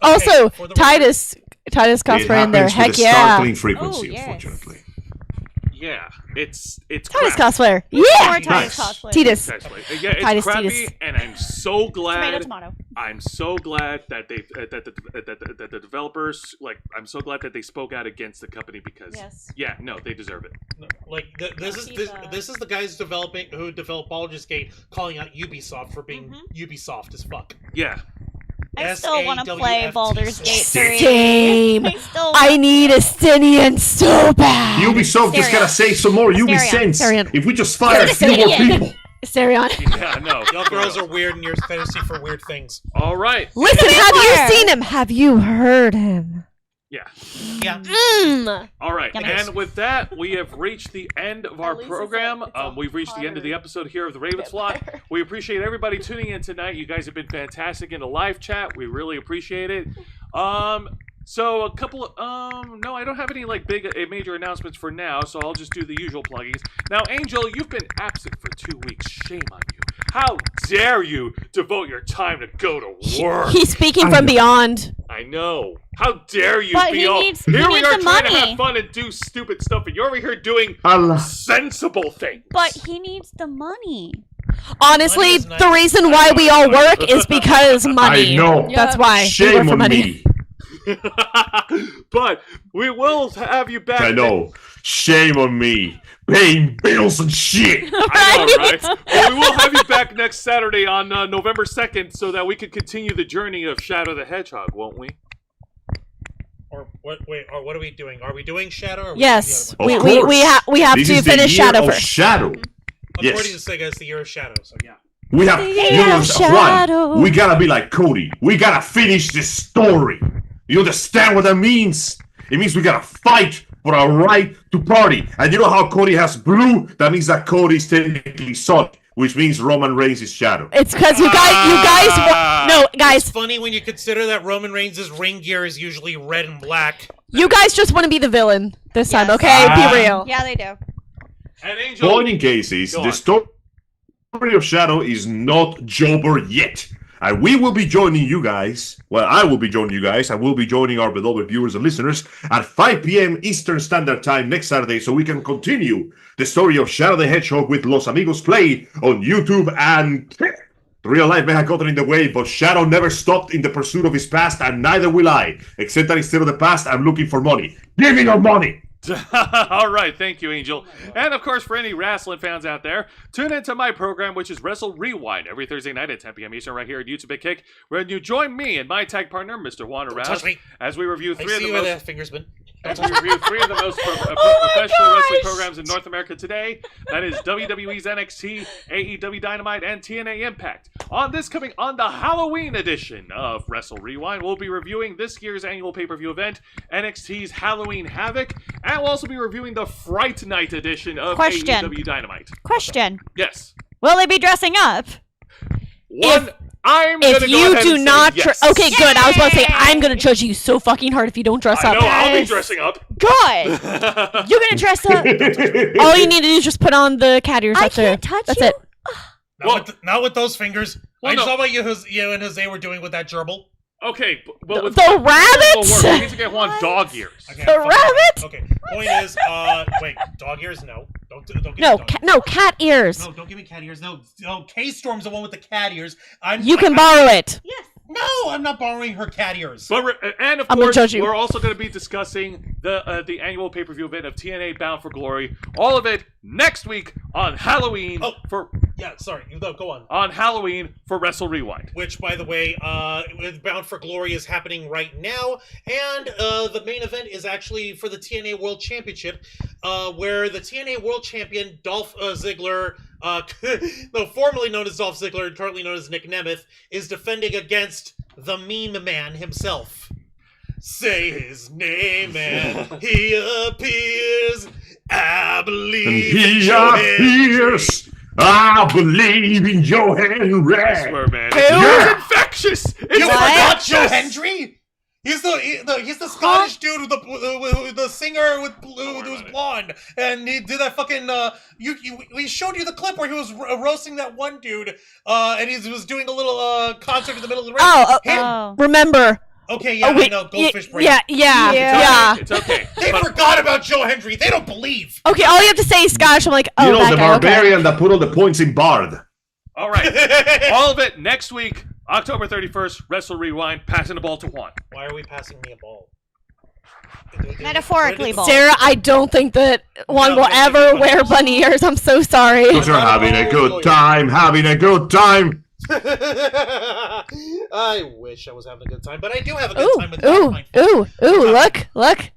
Also, for the Titus It cosplay in there. happens with Heck a yeah. startling frequency, Oh, yes. unfortunately. Yeah, it's Titus crap. cosplayer. More Yeah. Titus Nice. cosplay. Titus. Exactly. Yeah, it's Titus, crappy, Titus. and I'm so glad. Tomato. I'm so glad that they that the developers, like, I'm so glad that they spoke out against the company because yeah, no, they deserve it. Like this is the guys who developed Baldur's Gate calling out Ubisoft for being Ubisoft as fuck. Yeah. I still want to play SAWFT. Baldur's Gate 3. Same. I still I need a Stynian so bad. Ubisoft just gotta say some more Ubicents. Asterion. If we just fire a few more Asterion. people. Asterion. Yeah, no. Y'all girls are weird and you're fantasy for weird things. All right. Listen, have you vampire. seen him? Have you heard him? Yeah. Yeah. All right. Yummy. And with that, we have reached the end of our program. We've reached the end of the episode here of the Ravens Flock. We appreciate everybody tuning in tonight. You guys have been fantastic in the live chat. We really appreciate it. So a couple of no, I don't have any like big major announcements for now, so I'll just do the usual pluggings. Now, Angel, you've been absent for 2 weeks. Shame on you. How dare you devote your time to go to work? He's speaking from beyond. I know. How dare you But be he all needs- here he we needs are the trying to money. have fun and do stupid stuff, and you're over here doing Allah. sensible things. But he needs the money. Honestly, Money is nice. the reason why we all work is because money. I know. That's why. we work Shame for on money. me. But we will have you back. I know. Shame on me. Paying bills and shit. I know, right? Well, we will have you back next Saturday on November 2nd so that we can continue the journey of Shadow the Hedgehog, won't we? Or what? Wait. Or what are we doing? Are we doing Shadow? Or are we Yes, doing the Of other one? course. we have This to is the finish year Shadow of first. Shadow. According Yes. to Sega, it's the year of Shadow. So yeah. We have Yeah, Juan. Shadow. We gotta be like Cody. We gotta finish this story. You understand what that means? It means we gotta fight for our right to party. And you know how Cody has blue? That means that Cody's technically Sonic, which means Roman Reigns is Shadow. It's because you guys, no, It's guys, funny when you consider that Roman Reigns' ring gear is usually red and black. you guys just want to be the villain this time, Yes. okay? Ah. Be real. Yeah, they do. And Angel. Point in cases, Go the on. story of Shadow is not Jober yet. And we will be joining you guys. Well, I will be joining you guys. I will be joining our beloved viewers and listeners at 5 p.m. Eastern Standard Time next Saturday so we can continue the story of Shadow the Hedgehog with Los Amigos Play on YouTube and Real life may have gotten in the way, but Shadow never stopped in the pursuit of his past, and neither will I. Except that instead of the past, I'm looking for money. Give me your money! All right, thank you, Angel. And of course, for any wrestling fans out there, tune into my program, which is Wrestle Rewind, every Thursday night at 10 p.m. Eastern, right here at YouTube at Kick, where you join me and my tag partner, Mr. Juan Don't Arouse, touch me. as we review I three of see the where the most fingers been. as we review three of the most professional wrestling programs in North America today. That is WWE's NXT, AEW Dynamite, and TNA Impact. On the Halloween edition of Wrestle Rewind, we'll be reviewing this year's annual pay-per-view event, NXT's Halloween Havoc, and we'll also be reviewing the Fright Night edition of AEW Dynamite. Question. Yes. Will they be dressing up? I'm gonna If go you ahead do and not, say yes. okay, good. I was about to say I'm gonna judge you so fucking hard if you don't dress I up. know, I'll be dressing up. Good. You're gonna dress up. All you need to do is just put on the cat ears. I That's can't it. touch That's you. it. Not with those fingers. Well, I no. saw what you and Jose were doing with that gerbil. Okay, but with The rabbits? we need to get Juan dog ears. Okay, The fuck rabbit? it. Okay. Point is, wait, dog ears? No. Don't give me No, dog cat ears. No, don't give me cat ears. No, K-Storm's the one with the cat ears. You can borrow it. No, I'm not borrowing her cat ears. But and of I'm gonna course, judge you. we're also going to be discussing the annual pay-per-view event of TNA Bound for Glory. All of it next week on Halloween Yeah, sorry. No, go on. on Halloween for Wrestle Rewind. Which, by the way, with Bound for Glory is happening right now, and the main event is actually for the TNA World Championship, where the TNA World Champion Dolph Ziggler, formerly known as Dolph Ziggler and currently known as Nick Nemeth, is defending against the Meme Man himself. Say his name and he appears. I believe And in he Joe appears. I believe in Joe Henry. I swear, man. Yeah. It's infectious! It's You forgot infectious! Joe Hendry? He's the Scottish dude with the singer with blue who's blonde, and he did that fucking we showed you the clip where he was roasting that one dude, and he was doing a little concert in the middle of the ring. Oh. Remember. Okay, yeah, Oh, wait, I know, Goldfish Break. Yeah. It's okay. They But- forgot about Joe Hendry. They don't believe. Okay, all you have to say is Scottish. I'm like, oh, You know, that the guy. Okay. barbarian that put all the points in Bard. all right. All of it next week, October 31st, Wrestle Rewind, passing the ball to Juan. Why are we passing me a ball? Metaphorically, ball. Sarah, I don't think that one No, will that's ever funny. wear bunny ears. I'm so sorry. Because you're having a good time, having a good time. I wish I was having a good time, but I do have a good Ooh, time with ooh, my ooh, ooh! Look.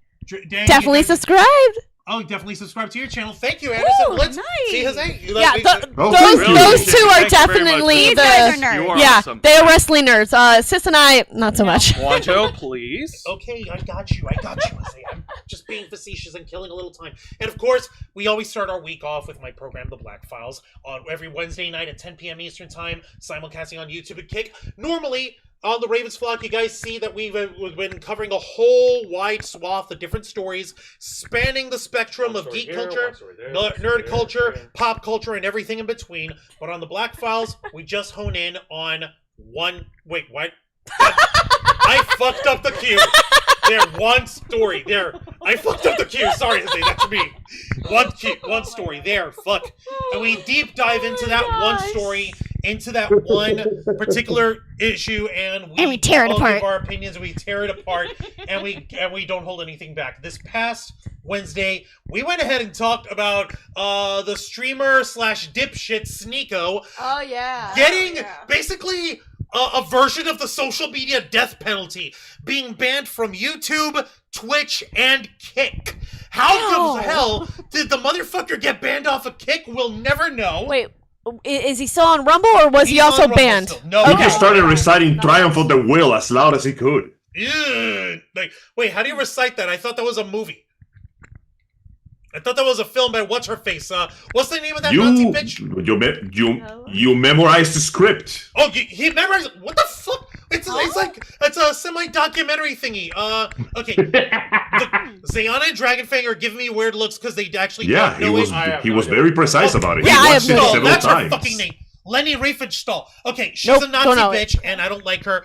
Dan, Definitely you guys- subscribed. Oh, definitely subscribe to your channel. Thank you, Anderson. Ooh, Let's nice. see Jose. Yeah, Oh, those really? those two are Thank you very much. definitely These guys are the. nerds. You are Yeah, awesome. they're wrestling nerds. Sis and I, not so much. Juancho, please. Okay, I got you, Jose. I'm just being facetious and killing a little time. And of course, we always start our week off with my program, The Black Files, on every Wednesday night at 10 p.m. Eastern Time, simulcasting on YouTube and Kick. Normally, on the Ravens Flock, you guys see that we've been covering a whole wide swath of different stories, spanning the spectrum of geek culture, nerd culture, pop culture, and everything in between. But on the Black Files, we just hone in on one. Wait, what? I fucked up the cue. There, one story. There, I fucked up the cue. Sorry, Jose, that's me. One story. There, fuck. And we deep dive into that one story, into that one particular issue, and we tear it all apart. give our opinions. We tear it apart, and we don't hold anything back. This past Wednesday, we went ahead and talked about the streamer slash dipshit Sneeko Oh yeah. getting basically a version of the social media death penalty, being banned from YouTube, Twitch, and Kick. How the hell did the motherfucker get banned off of Kick? We'll never know. Wait, is he still on Rumble or was he He's also on Rumble banned? still. No, He Okay. just started reciting Triumph of the Will as loud as he could. Ugh. Like, wait, how do you recite that? I thought that was a movie. I thought that was a film by what's her face. What's the name of that Nazi bitch? You memorized the script. Oh, he memorized. What the fuck? It's like it's a semi-documentary thingy. Okay. Zayana and Dragonfang are giving me weird looks because they actually Yeah, don't know he was very precise about it. Yeah, he I watched have it no- several that's times. her fucking name. Lenny Riefenstahl. Okay, she's Nope, a Nazi don't know it. bitch, and I don't like her.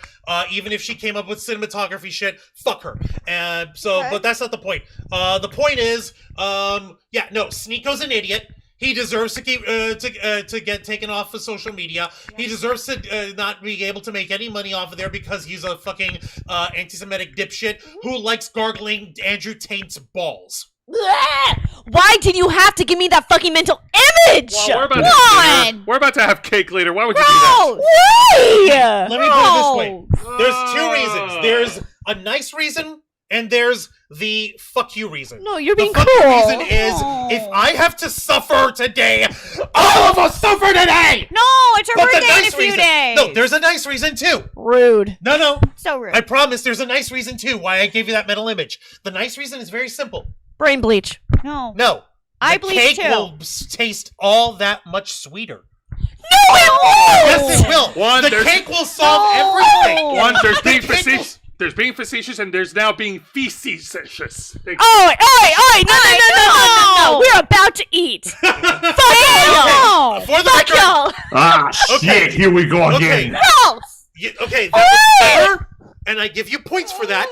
Even if she came up with cinematography shit, fuck her. But that's not the point. The point is, Sneeko's an idiot. He deserves to keep to get taken off of social media. He deserves to not be able to make any money off of there because he's a fucking anti-Semitic dipshit who likes gargling Andrew Taint's balls. Why did you have to give me that fucking mental image? Well, Come on! we're about to have cake later. Why would you do that? Why? Let me put it this way. There's two reasons. There's a nice reason, and there's the fuck you reason. No, you're being the fuck cool. you reason is if I have to suffer today, all of us suffer today. No, it's her But the birthday in a nice few reason. days. No, there's a nice reason too. Rude. No. So rude. I promise there's a nice reason too why I gave you that mental image. The nice reason is very simple. Brain bleach. No. No. I the bleach cake too. will taste all that much sweeter. No, it won't! Yes, it will. One, the there's- cake will solve No. everything. One, there's being The cake will- facetious. There's being facetious, and there's now being facetious. Thank you. Oh, oi, no. We're about to eat. Fuck y'all. For the Fuck record, y'all. Ah, Okay. shit, here we go Okay. again. No. Okay, that was fair, and I give you points for that.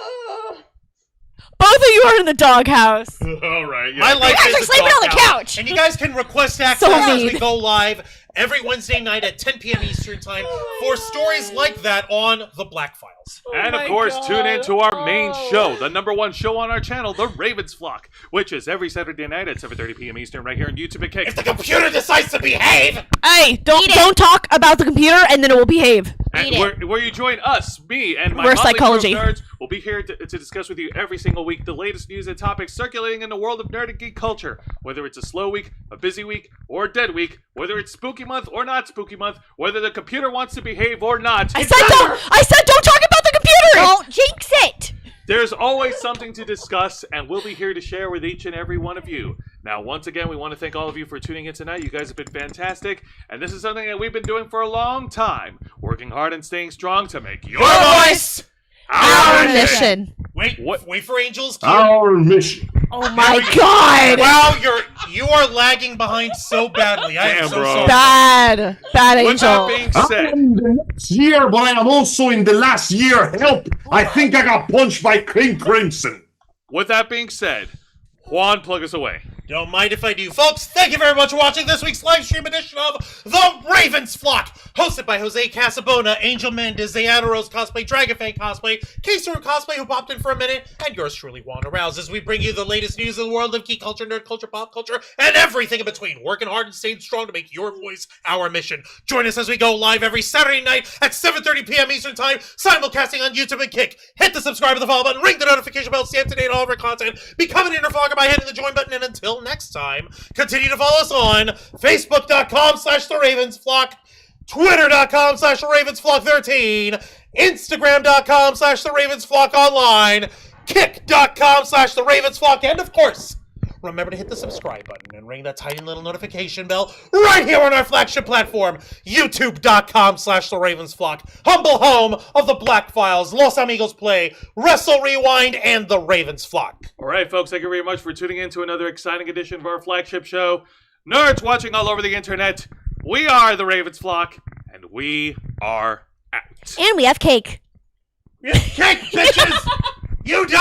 Both of you are in the doghouse. All right. Yeah. My life You guys are is a sleeping on the doghouse. couch. And you guys can request access So as we mean. go live every Wednesday night at 10 p.m. Eastern Time for stories like that on the Black Files. And of course, tune in to our main show, the #1 show on our channel, The Ravens Flock, which is every Saturday night at 7:30 p.m. Eastern, right here on YouTube and Kick. If the computer decides to behave, Hey, don't talk about the computer and then it will behave. And where you join us, me, and my Reverse motley crew of psychology. nerds, will be here to discuss with you every single week the latest news and topics circulating in the world of nerd and geek culture. Whether it's a slow week, a busy week, or a dead week, whether it's spooky month or not spooky month, whether the computer wants to behave or not. I said don't talk about the computer. Don't jinx it. There's always something to discuss, and we'll be here to share with each and every one of you. Now, once again, we want to thank all of you for tuning in tonight. You guys have been fantastic, and this is something that we've been doing for a long time, working hard and staying strong to make your voice Our mission. wait for Angel's cue. Our mission. Oh my god. Wow, you are lagging behind so badly. I am Damn, so bro. sorry. Bad With that angel. being I'm said, in the next year, but I am also in the last year. Help! I think I got punched by King Crimson. Juan, plug us away. Don't mind if I do. Folks, thank you very much for watching this week's live stream edition of The Ravens Flock, hosted by Jose Casabona, Angel Mendez, Zayana Rose Cosplay, Dragonfang Cosplay, K-Star Cosplay, who popped in for a minute, and yours truly, Wanda Rouse, as we bring you the latest news in the world of geek culture, nerd culture, pop culture, and everything in between, working hard and staying strong to make your voice our mission. Join us as we go live every Saturday night at 7:30 p.m. Eastern Time, simulcasting on YouTube and Kick. Hit the subscribe and the follow button, ring the notification bell, stay up to date on all of our content, become an inner vlogger by hitting the join button, and until next time, continue to follow us on Facebook.com/TheRavensFlock, Twitter.com/TheRavensFlock13, Instagram.com/TheRavensFlockOnline, Kick.com/TheRavensFlock, and of course, remember to hit the subscribe button and ring that tiny little notification bell right here on our flagship platform, YouTube.com/TheRavensFlock, humble home of the Black Files, Los Amigos Play, Wrestle Rewind, and The Ravens Flock. All right, folks, thank you very much for tuning in to another exciting edition of our flagship show. Nerds watching all over the internet, we are the Ravens Flock, and we are out. And we have cake. Kick, bitches! You die!